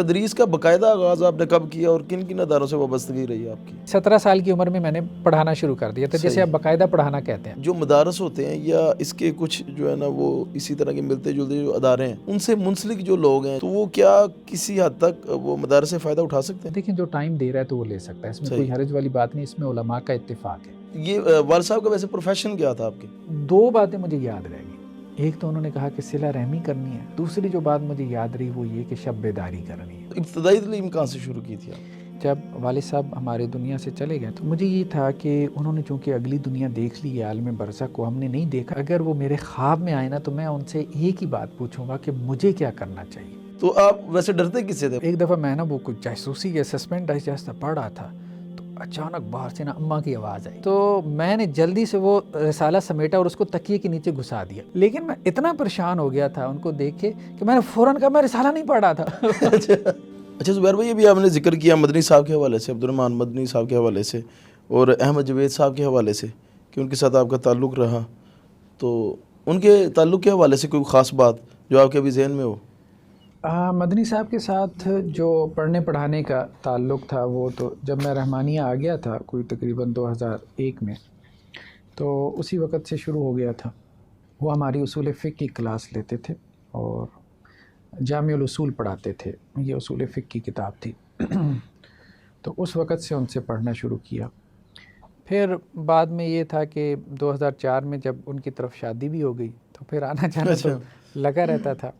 تدریس کا باقاعدہ آغاز آپ نے کب کیا اور کن کن اداروں سے وابستگی رہی ہے آپ کی؟ 17 سال کی عمر میں میں نے پڑھانا شروع کر دیا تھا، جیسے صحیح۔ آپ باقاعدہ پڑھانا کہتے ہیں۔ جو مدارس ہوتے ہیں یا اس کے کچھ جو ہے نا وہ اسی طرح کے ملتے جلتے جو ادارے ہیں ان سے منسلک جو لوگ ہیں تو وہ کیا کسی حد تک وہ مدارس سے فائدہ اٹھا سکتے ہیں؟ دیکھیں جو ٹائم دے رہا ہے تو وہ لے سکتا ہے، اس میں کوئی حرج والی بات نہیں، اس میں علماء کا اتفاق ہے۔ یہ والد صاحب کا ویسے پروفیشن کیا تھا آپ کے؟ 2 باتیں مجھے یاد رہ گئی، ایک تو انہوں نے کہا کہ صلہ رحمی کرنی ہے، دوسری جو بات مجھے یاد رہی وہ یہ کہ شب بیداری کرنی ہے۔ ابتدائی تعلیم کہاں سے شروع کی تھی آپ؟ جب والد صاحب ہمارے دنیا سے چلے گئے تو مجھے یہ تھا کہ انہوں نے چونکہ اگلی دنیا دیکھ لی ہے، عالم برزخ کو ہم نے نہیں دیکھا، اگر وہ میرے خواب میں آئے نا تو میں ان سے ایک ہی بات پوچھوں گا کہ مجھے کیا کرنا چاہیے۔ تو آپ ویسے ڈرتے کس سے تھے؟ ایک دفعہ میں نا وہ کچھ جاسوسی یا سسپینڈ جیسا پڑھ رہا تھا تو اچانک باہر سے نا اماں کی آواز آئی، تو میں نے جلدی سے وہ رسالہ سمیٹا اور اس کو تکیے کے نیچے گھسا دیا، لیکن میں اتنا پریشان ہو گیا تھا ان کو دیکھ کے کہ میں نے فوراً کہا میں رسالہ نہیں پڑھ رہا تھا۔ اچھا زبیر بھائی، ابھی آپ نے ذکر کیا مدنی صاحب کے حوالے سے، عبد الرحمن مدنی صاحب کے حوالے سے اور احمد جوید صاحب کے حوالے سے کہ ان کے ساتھ آپ کا تعلق رہا، تو ان کے تعلق کے حوالے سے کوئی خاص بات جو آپ کے ابھی ذہن میں ہو؟ مدنی صاحب کے ساتھ جو پڑھنے پڑھانے کا تعلق تھا وہ تو جب میں رحمانیہ آ گیا تھا کوئی تقریباً 2001 میں، تو اسی وقت سے شروع ہو گیا تھا۔ وہ ہماری اصول فقہ کی کلاس لیتے تھے اور جامع الاصول پڑھاتے تھے، یہ اصول فقہ کی کتاب تھی، تو اس وقت سے ان سے پڑھنا شروع کیا۔ پھر بعد میں یہ تھا کہ 2004 میں جب ان کی طرف شادی بھی ہو گئی تو پھر آنا جانا تو لگا رہتا تھا۔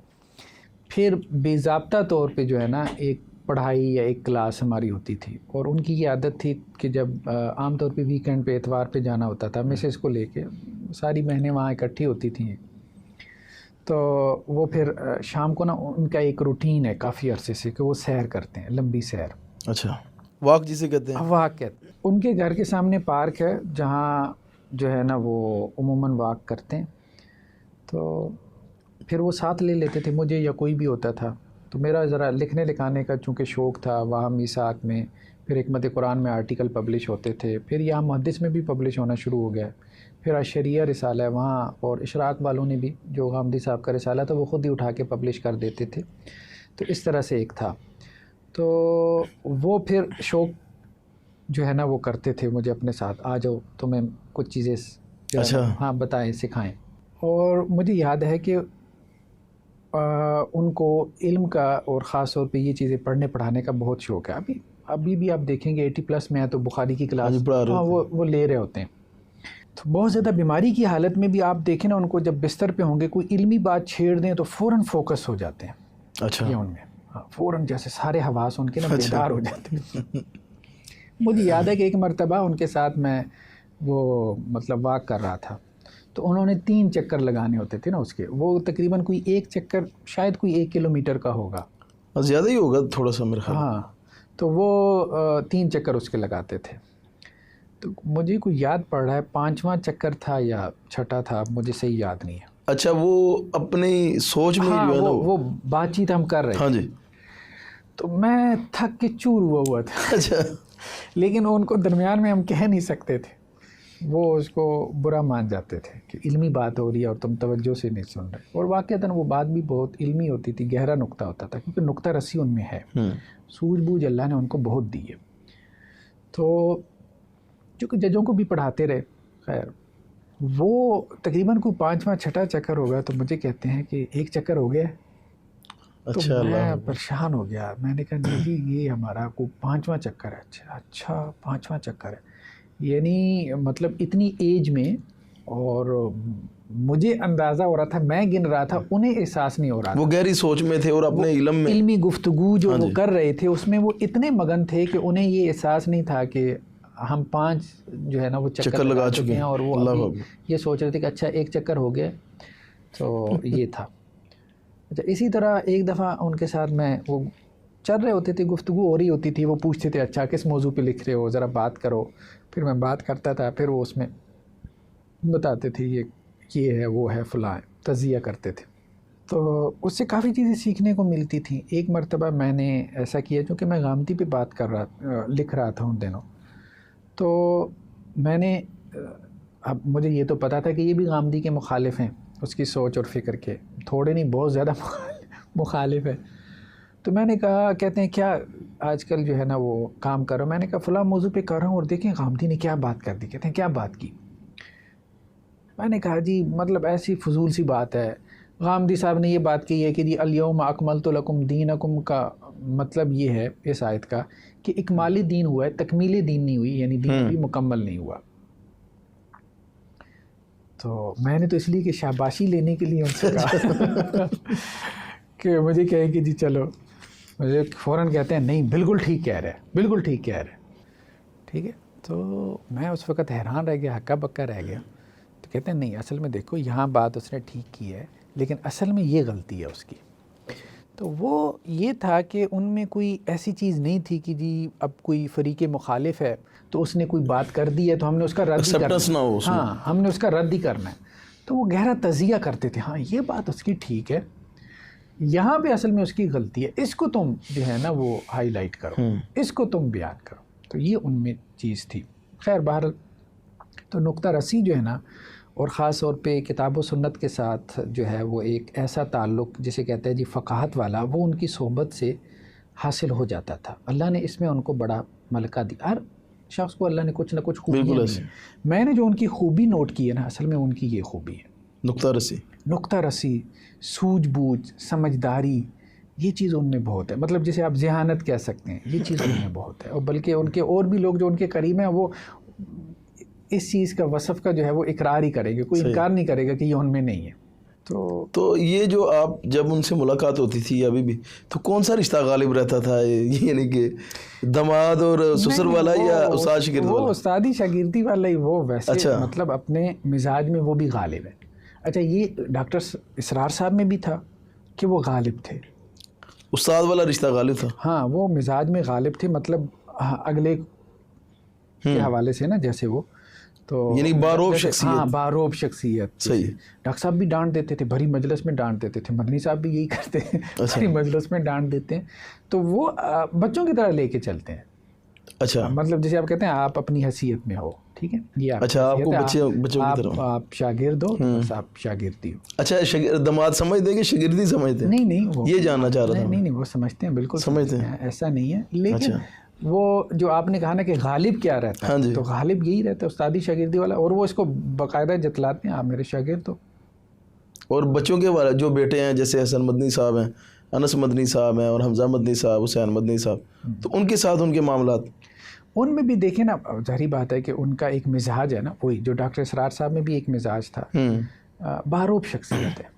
پھر بے ضابطہ طور پہ جو ہے نا ایک پڑھائی یا ایک کلاس ہماری ہوتی تھی، اور ان کی یہ عادت تھی کہ جب عام طور پہ ویکینڈ پہ اتوار پہ جانا ہوتا تھا مسز کو لے کے، ساری بہنیں وہاں اکٹھی ہوتی تھیں، تو وہ پھر شام کو نا ان کا ایک روٹین ہے کافی عرصے سے کہ وہ سیر کرتے ہیں، لمبی سیر۔ اچھا، واک جسے کہتے ہیں؟ واک کہتے ہیں۔ ان کے گھر کے سامنے پارک ہے جہاں جو ہے نا وہ عموماً واک کرتے ہیں، تو پھر وہ ساتھ لے لیتے تھے مجھے یا کوئی بھی ہوتا تھا، تو میرا ذرا لکھنے لکھانے کا چونکہ شوق تھا، وہاں میثاق میں پھر حکمت قرآن میں آرٹیکل پبلش ہوتے تھے، پھر یہاں محدث میں بھی پبلش ہونا شروع ہو گیا، پھر اشریہ رسالہ ہے وہاں، اور اشراق والوں نے بھی جو غامدی صاحب کا رسالہ تھا وہ خود ہی اٹھا کے پبلش کر دیتے تھے، تو اس طرح سے ایک تھا۔ تو وہ پھر شوق جو ہے نا وہ کرتے تھے مجھے اپنے ساتھ، آ جاؤ تمہیں کچھ چیزیں اچھا ہاں بتائیں سکھائیں، اور مجھے یاد ہے کہ ان کو علم کا اور خاص طور پہ یہ چیزیں پڑھنے پڑھانے کا بہت شوق ہے۔ ابھی بھی آپ دیکھیں گے 80+ میں ہے تو بخاری کی کلاس وہ لے رہے ہوتے ہیں، تو بہت زیادہ بیماری کی حالت میں بھی آپ دیکھیں نا ان کو جب بستر پہ ہوں گے کوئی علمی بات چھیڑ دیں تو فوراً فوکس ہو جاتے ہیں۔ اچھا، یہ ان میں فوراً جیسے سارے حواس ان کے نا بیدار ہو جاتے ہیں۔ مجھے یاد ہے کہ ایک مرتبہ ان کے ساتھ میں وہ مطلب واک کر رہا تھا، تو انہوں نے 3 چکر لگانے ہوتے تھے نا اس کے، وہ تقریباً کوئی ایک چکر شاید کوئی 1 کلومیٹر کا ہوگا، زیادہ ہی ہوگا تھوڑا سا میرے خیال۔ ہاں، تو وہ 3 چکر اس کے لگاتے تھے، تو مجھے کوئی یاد پڑ رہا ہے 5واں چکر تھا یا 6ٹھا تھا، مجھے صحیح یاد نہیں ہے۔ اچھا، وہ اپنی سوچ میں جو ہے نا وہ بات چیت ہم کر رہے تھے، ہاں جی، تو میں تھک کے چور ہوا تھا۔ اچھا، لیکن ان کو درمیان میں ہم کہہ نہیں سکتے تھے، وہ اس کو برا مان جاتے تھے کہ علمی بات ہو رہی ہے اور تم توجہ سے نہیں سن رہے، اور واقعتاً وہ بات بھی بہت علمی ہوتی تھی، گہرا نقطہ ہوتا تھا، کیونکہ نقطہ رسی ان میں ہے، سوجھ بوجھ اللہ نے ان کو بہت دی ہے۔ تو چونکہ ججوں کو بھی پڑھاتے رہے، خیر وہ تقریباً کوئی 5واں 6ٹھا چکر ہوگا تو مجھے کہتے ہیں کہ 1 چکر ہو گیا، تو میں پریشان ہو گیا، میں نے کہا نہیں جی یہ ہمارا کوئی 5واں چکر ہے۔ اچھا 5واں چکر ہے، یعنی مطلب اتنی ایج میں، اور مجھے اندازہ ہو رہا تھا، میں گن رہا تھا انہیں احساس نہیں ہو رہا تھا، وہ گہری سوچ میں تھے اور اپنے علم میں علمی گفتگو جو وہ کر رہے تھے اس میں وہ اتنے مگن تھے کہ انہیں یہ احساس نہیں تھا کہ ہم 5 جو ہے نا وہ چکر لگا چکے ہیں، اور وہ ابھی یہ سوچ رہے تھے کہ اچھا 1 چکر ہو گیا، تو یہ تھا۔ اچھا اسی طرح ایک دفعہ ان کے ساتھ میں وہ چل رہے ہوتے تھے، گفتگو ہو رہی ہوتی تھی، وہ پوچھتے تھے اچھا کس موضوع پہ لکھ رہے ہو، ذرا بات کرو، پھر میں بات کرتا تھا، پھر وہ اس میں بتاتے تھے یہ ہے وہ ہے فلاں، تجزیہ کرتے تھے، تو اس سے کافی چیزیں سیکھنے کو ملتی تھیں۔ ایک مرتبہ میں نے ایسا کیا، چونکہ میں غامدی پہ بات لکھ رہا تھا ان دنوں، تو میں نے اب مجھے یہ تو پتا تھا کہ یہ بھی غامدی کے مخالف ہیں، اس کی سوچ اور فکر کے، تھوڑے نہیں بہت زیادہ مخالف ہے، تو میں نے کہا کہتے ہیں کیا آج کل جو ہے نا وہ کام کر رہا ہوں. میں نے کہا فلاں موضوع پہ کر رہا ہوں اور دیکھیں غامدی نے کیا بات کر دی. کہتے ہیں کیا بات کی؟ میں نے کہا جی مطلب ایسی فضول سی بات ہے. غامدی صاحب نے یہ بات کی ہے کہ جی الیوم اکملت لکم دینکم کا مطلب یہ ہے اس آیت کا کہ اکمالی دین ہوا ہے, تکمیلی دین نہیں ہوئی, یعنی دین بھی مکمل نہیں ہوا. تو میں نے تو اس لیے کہ شاباشی لینے کے لیے ان سے کہا کہ مجھے کہے کہ جی چلو, مجھے فوراً کہتے ہیں نہیں بالکل ٹھیک کہہ رہے, بالکل ٹھیک کہہ رہے. ٹھیک ہے, تو میں اس وقت حیران رہ گیا, ہکا بکا رہ گیا. تو کہتے ہیں نہیں اصل میں دیکھو یہاں بات اس نے ٹھیک کی ہے لیکن اصل میں یہ غلطی ہے اس کی. تو وہ یہ تھا کہ ان میں کوئی ایسی چیز نہیں تھی کہ جی اب کوئی فریق مخالف ہے تو اس نے کوئی بات کر دی ہے تو ہم نے اس کا رد ہی کرنا ہے. ہاں, ہم نے اس کا رد ہی کرنا ہے. تو وہ گہرا تجزیہ کرتے تھے, ہاں یہ بات اس کی ٹھیک ہے, یہاں پہ اصل میں اس کی غلطی ہے, اس کو تم جو ہے نا وہ ہائی لائٹ کرو, اس کو تم بیان کرو. تو یہ ان میں چیز تھی. خیر بہرحال تو نقطہ رسی جو ہے نا, اور خاص طور پہ کتاب و سنت کے ساتھ جو ہے وہ ایک ایسا تعلق جسے کہتے ہیں جی فقاہت والا, وہ ان کی صحبت سے حاصل ہو جاتا تھا. اللہ نے اس میں ان کو بڑا ملکہ دیا. ہر شخص کو اللہ نے کچھ نہ کچھ خوبیاں دی. میں نے جو ان کی خوبی نوٹ کی ہے نا, اصل میں ان کی یہ خوبی ہے نقطہ رسی, سوجھ بوجھ, سمجھداری. یہ چیز ان میں بہت ہے, مطلب جسے آپ ذہانت کہہ سکتے ہیں, یہ چیز ان میں بہت ہے. اور بلکہ ان کے اور بھی لوگ جو ان کے قریب ہیں وہ اس چیز کا وصف کا جو ہے وہ اقرار ہی کرے گا, کوئی انکار نہیں کرے گا کہ یہ ان میں نہیں ہے. تو یہ جو آپ جب ان سے ملاقات ہوتی تھی ابھی بھی, تو کون سا رشتہ غالب رہتا تھا, یعنی کہ دماد اور سسر والا یا استاد شاگرد والا؟ وہ استادی شاگردی والا ہی, وہ ویسے مطلب اپنے مزاج میں وہ بھی غالب ہے. اچھا یہ ڈاکٹر اسرار صاحب میں بھی تھا کہ وہ غالب تھے, استاد والا رشتہ غالب تھا. ہاں وہ مزاج میں غالب تھے, مطلب اگلے کے حوالے سے نا, جیسے وہ تو یعنی باروب شخصیت. ہاں باروب شخصیت. صحیح. ڈاکٹر صاحب بھی ڈانٹ دیتے تھے, بھری مجلس میں ڈانٹ دیتے تھے. مدنی صاحب بھی یہی کرتے ہیں, بھری مجلس میں ڈانٹ دیتے ہیں. تو وہ بچوں کی طرح لے کے چلتے ہیں. اچھا, مطلب جیسے آپ کہتے ہیں آپ اپنی حیثیت میں ہو, ٹھیک ہے, یہ اچھا آپ کو بچوں کی طرح, آپ شاگرد ہو بس آپ شاگردی ہو. اچھا دماد سمجھتے کہ شاگردی سمجھتے؟ نہیں وہ یہ جاننا چاہ رہا تھا. نہیں وہ سمجھتے ہیں, بالکل سمجھتے ہیں, ایسا نہیں ہے. لیکن وہ جو آپ نے کہا نا کہ غالب کیا رہتا ہے, تو غالب یہی رہتا ہے استادی شاگردی والا, اور وہ اس کو باقاعدہ جتلاتے ہیں آپ میرے شاگرد ہو. اور بچوں کے والے جو بیٹے ہیں جیسے حسن مدنی صاحب ہیں, انس مدنی صاحب ہیں, اور حمزہ مدنی صاحب, حسین مدنی صاحب, تو ان کے ساتھ ان کے معاملات ان میں بھی دیکھیں نا, ظاہری بات ہے کہ ان کا ایک مزاج ہے نا, وہی جو ڈاکٹر اسرار صاحب میں بھی ایک مزاج تھا, باروب شخصیت ہے.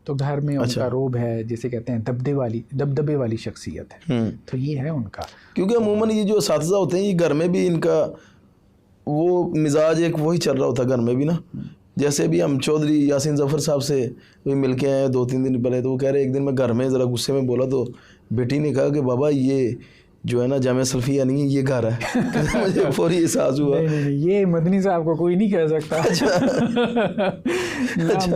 تو گھر میں ان کا روب ہے, جسے کہتے ہیں دبدبے والی شخصیت ہے. تو یہ ہے ان کا, کیونکہ عموماً یہ جو اساتذہ ہوتے ہیں یہ گھر میں بھی ان کا وہ مزاج ایک وہی چل رہا ہوتا ہے گھر میں بھی نا. جیسے بھی ہم چودھری یاسین ظفر صاحب سے بھی مل کے آئے 2-3 دن پہلے, تو وہ کہہ رہے ایک دن میں گھر میں ذرا غصے میں بولا تو بیٹی نے کہا کہ بابا یہ جو ہے نا جامعہ سلفیہ نہیں ہے, یہ گھر ہے. مجھے فوری احساس ہوا یہ مدنی صاحب کو کوئی نہیں کہہ سکتا.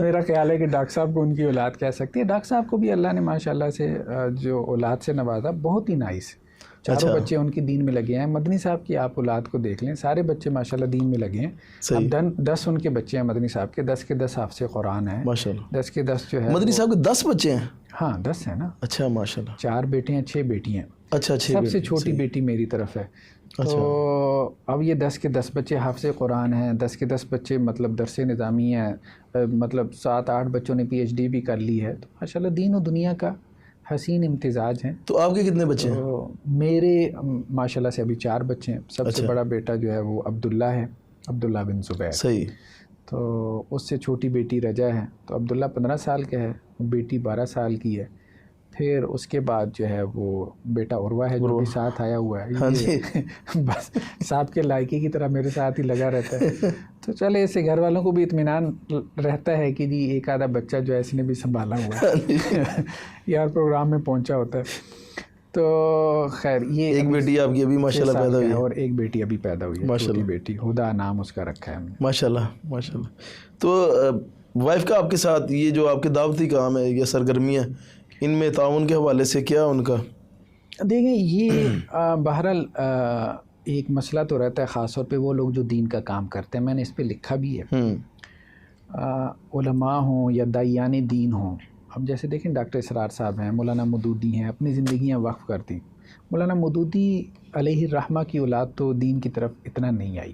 میرا خیال ہے کہ ڈاکٹر صاحب کو ان کی اولاد کہہ سکتی ہے. ڈاکٹر صاحب کو بھی اللہ نے ماشاءاللہ سے جو اولاد سے نوازا, بہت ہی نائس. چاروں بچے ان کی دین میں لگے ہیں. مدنی صاحب کی آپ اولاد کو دیکھ لیں, سارے بچے ماشاءاللہ دین میں لگے ہیں. اب 10 ان کے بچے ہیں مدنی صاحب کے, 10 کے 10 حافظ قرآن ہیں, 10 کے 10 جو ہے. مدنی صاحب کے 10 بچے ہیں؟ ہاں 10 ہیں نا. اچھا ماشاءاللہ. 4 بیٹے ہیں, 6 بیٹی ہیں. اچھا, سب سے چھوٹی بیٹی میری طرف ہے. تو اب یہ 10 کے 10 بچے حافظ قرآن ہیں, 10 کے 10 بچے مطلب درس نظامی ہیں, مطلب 7-8 بچوں نے PhD بھی کر لی ہے. تو ماشاءاللہ دین و دنیا کا حسین امتزاج ہیں. تو آپ کے کتنے بچے ہیں؟ میرے ماشاءاللہ سے ابھی 4 بچے ہیں. سب سے بڑا بیٹا جو ہے وہ عبداللہ ہے, عبداللہ بن زبیر. صحیح. تو اس سے چھوٹی بیٹی رجا ہے. تو عبداللہ 15 سال کا ہے, بیٹی 12 سال کی ہے. پھر اس کے بعد جو ہے وہ بیٹا عروہ ہے جو بھی ساتھ آیا ہوا ہے. بس صاحب کے لائقے کی طرح میرے ساتھ ہی لگا رہتا ہے. تو چلے اس سے گھر والوں کو بھی اطمینان رہتا ہے کہ جی ایک آدھا بچہ جو ہے اس نے بھی سنبھالا ہوا ہے, یار پروگرام میں پہنچا ہوتا ہے. تو خیر یہ ایک بیٹی آپ کی ابھی ماشاءاللہ پیدا ہوئی ہے, اور ایک بیٹی ابھی پیدا ہوئی ہے, چھوٹی بیٹی, ہدا نام اس کا رکھا ہے ہم نے. ماشاءاللہ ماشاءاللہ. تو وائف کا آپ کے ساتھ یہ جو آپ کے دعوتی کام ہے یا سرگرمیاں, ان میں تعاون کے حوالے سے کیا ان کا؟ دیکھیں یہ بہرحال ایک مسئلہ تو رہتا ہے, خاص طور پہ وہ لوگ جو دین کا کام کرتے ہیں. میں نے اس پہ لکھا بھی ہے, علماء ہوں یا داعیان دین ہوں, اب جیسے دیکھیں ڈاکٹر اسرار صاحب ہیں, مولانا مودودی ہیں, اپنی زندگیاں وقف کرتی. مولانا مودودی علیہ الرحمہ کی اولاد تو دین کی طرف اتنا نہیں آئی,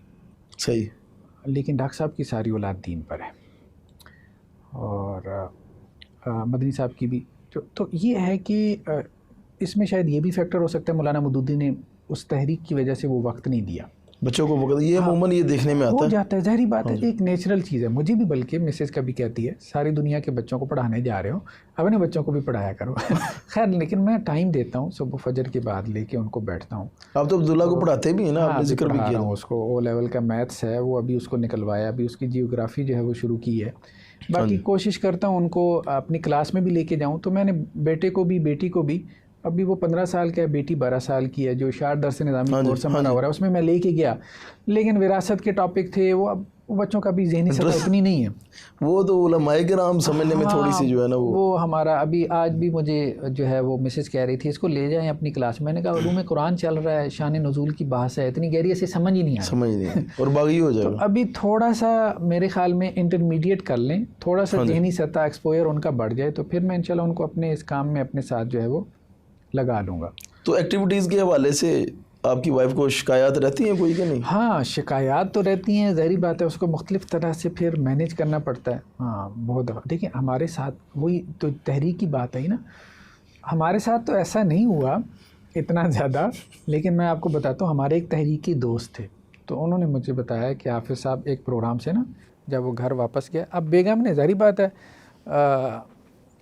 صحیح, لیکن ڈاکٹر صاحب کی ساری اولاد دین پر ہے, اور مدنی صاحب کی بھی. تو یہ ہے کہ اس میں شاید یہ بھی فیکٹر ہو سکتا ہے مولانا مودودی نے اس تحریک کی وجہ سے وہ وقت نہیں دیا بچوں کو وقت, یہ عموماً یہ دیکھنے میں آتا ہو ہے. جاتا ہے, ظاہری بات ہے, ایک نیچرل چیز ہے. مجھے بھی بلکہ مسز کبھی کہتی ہے ساری دنیا کے بچوں کو پڑھانے جا رہے ہو, اپنے بچوں کو بھی پڑھایا کرو. خیر لیکن میں ٹائم دیتا ہوں, صبح فجر کے بعد لے کے ان کو بیٹھتا ہوں. آپ تو عبداللہ کو پڑھاتے بھی ہیں نا, آپ نے ذکر بھی پڑھا کیا رہا ہوں اس کو. او لیول کا میتھس ہے وہ ابھی اس کو نکلوایا, ابھی اس کی جیوگرافی جو ہے وہ شروع کی ہے. باقی کوشش کرتا ہوں ان کو اپنی کلاس میں بھی لے کے جاؤں. تو میں نے بیٹے کو بھی بیٹی کو بھی, ابھی وہ 15 سال کا ہے, بیٹی 12 سال کی ہے, جو اشاعت درس نظامی کورس ہمارا ہو رہا ہے اس میں میں لے کے گیا, لیکن وراثت کے ٹاپک تھے وہ. اب بچوں کا بھی ذہنی سطح اتنی نہیں ہے, وہ تو علماء کرام سمجھنے میں تھوڑی سی جو ہے نا وہ ہمارا. ابھی آج بھی مجھے جو ہے وہ مسز کہہ رہی تھی اس کو لے جائیں اپنی کلاس. میں نے کہا علوم قرآن چل رہا ہے, شان نزول کی بحث ہے, اتنی گہری سے سمجھ ہی نہیں آئی, اور باغی ہو جائے گا. ابھی تھوڑا سا میرے خیال میں انٹرمیڈیٹ کر لیں, تھوڑا سا ذہنی سطح ایکسپوئر ان کا بڑھ جائے, تو پھر میں انشاءاللہ ان کو اپنے اس کام میں اپنے ساتھ جو ہے وہ لگا لوں گا. تو ایکٹیویٹیز کے حوالے سے آپ کی وائف کو شکایات رہتی ہیں کوئی کہ نہیں؟ ہاں شکایات تو رہتی ہیں, ظاہری بات ہے, اس کو مختلف طرح سے پھر مینیج کرنا پڑتا ہے. ہاں بہت دفعہ دیکھیں ہمارے ساتھ وہی تو تحریک کی بات ہے نا, ہمارے ساتھ تو ایسا نہیں ہوا اتنا زیادہ, لیکن میں آپ کو بتاتا ہوں ہمارے ایک تحریکی دوست تھے, تو انہوں نے مجھے بتایا کہ حافظ صاحب ایک پروگرام سے نا جب وہ گھر واپس گیا, اب بیگم نے ظاہری بات ہے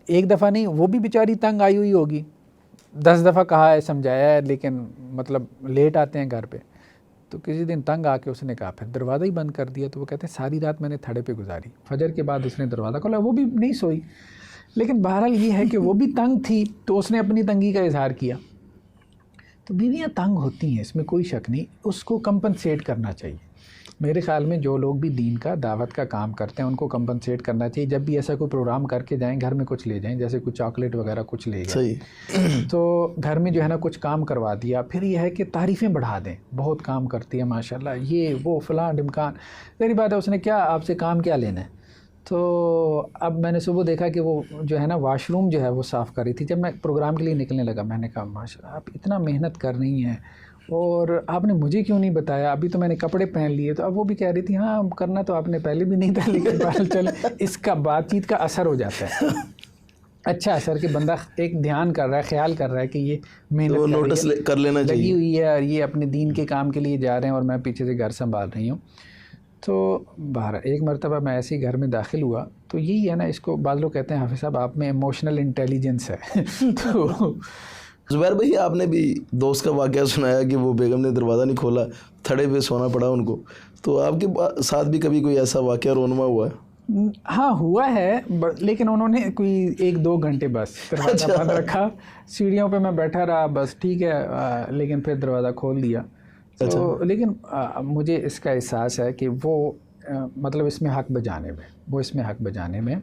ایک دفعہ نہیں, وہ بھی بیچاری تنگ آئی ہوئی ہوگی, 10 دفعہ کہا ہے سمجھایا ہے, لیکن مطلب لیٹ آتے ہیں گھر پہ. تو کسی دن تنگ آ کے اس نے کہا پھر دروازہ ہی بند کر دیا. تو وہ کہتے ہیں ساری رات میں نے تھڑے پہ گزاری, فجر کے بعد اس نے دروازہ کھولا, وہ بھی نہیں سوئی. لیکن بہرحال یہ ہے کہ وہ بھی تنگ تھی تو اس نے اپنی تنگی کا اظہار کیا. تو بیویاں تنگ ہوتی ہیں, اس میں کوئی شک نہیں, اس کو کمپنسیٹ کرنا چاہیے. میرے خیال میں جو لوگ بھی دین کا دعوت کا کام کرتے ہیں ان کو کمپنسیٹ کرنا چاہیے. جب بھی ایسا کوئی پروگرام کر کے جائیں, گھر میں کچھ لے جائیں, جیسے کوئی چاکلیٹ وغیرہ کچھ لے گئے, تو گھر میں جو ہے نا کچھ کام کروا دیا. پھر یہ ہے کہ تعریفیں بڑھا دیں, بہت کام کرتی ہے ماشاءاللہ, یہ وہ فلاں ڈمکان. میری بات ہے اس نے کیا آپ سے کام کیا لینا ہے. تو اب میں نے صبح دیکھا کہ وہ جو ہے نا واش روم جو ہے وہ صاف کر رہی تھی. جب میں پروگرام کے لیے نکلنے لگا میں نے کہا ماشاءاللہ آپ اتنا محنت کر رہی ہیں اور آپ نے مجھے کیوں نہیں بتایا, ابھی تو میں نے کپڑے پہن لیے. تو اب وہ بھی کہہ رہی تھی ہاں کرنا تو آپ نے پہلے بھی نہیں تھا, لیکن بہرحال چلے اس کا بات چیت کا اثر ہو جاتا ہے, اچھا اثر کہ بندہ ایک دھیان کر رہا ہے, خیال کر رہا ہے کہ یہ محنت نوٹس کر لینا چاہیے, لگی ہوئی ہے اور یہ اپنے دین کے کام کے لیے جا رہے ہیں اور میں پیچھے سے گھر سنبھال رہی ہوں. تو باہر ایک مرتبہ میں ایسے ہی گھر میں داخل ہوا, تو یہی ہے نا, اس کو بعض لوگ کہتے ہیں حافظ صاحب آپ میں ایموشنل انٹیلیجنس ہے. تو زبیر بھائی آپ نے بھی دوست کا واقعہ سنایا کہ وہ بیگم نے دروازہ نہیں کھولا, تھڑے پہ سونا پڑا ان کو. تو آپ کے ساتھ بھی کبھی کوئی ایسا واقعہ رونما ہوا ہے؟ ہاں ہوا ہے, لیکن انہوں نے کوئی 1-2 گھنٹے بس دروازہ بند رکھا, سیڑھیوں پہ میں بیٹھا رہا, بس ٹھیک ہے, لیکن پھر دروازہ کھول دیا. تو لیکن مجھے اس کا احساس ہے کہ وہ مطلب اس میں حق بجانے میں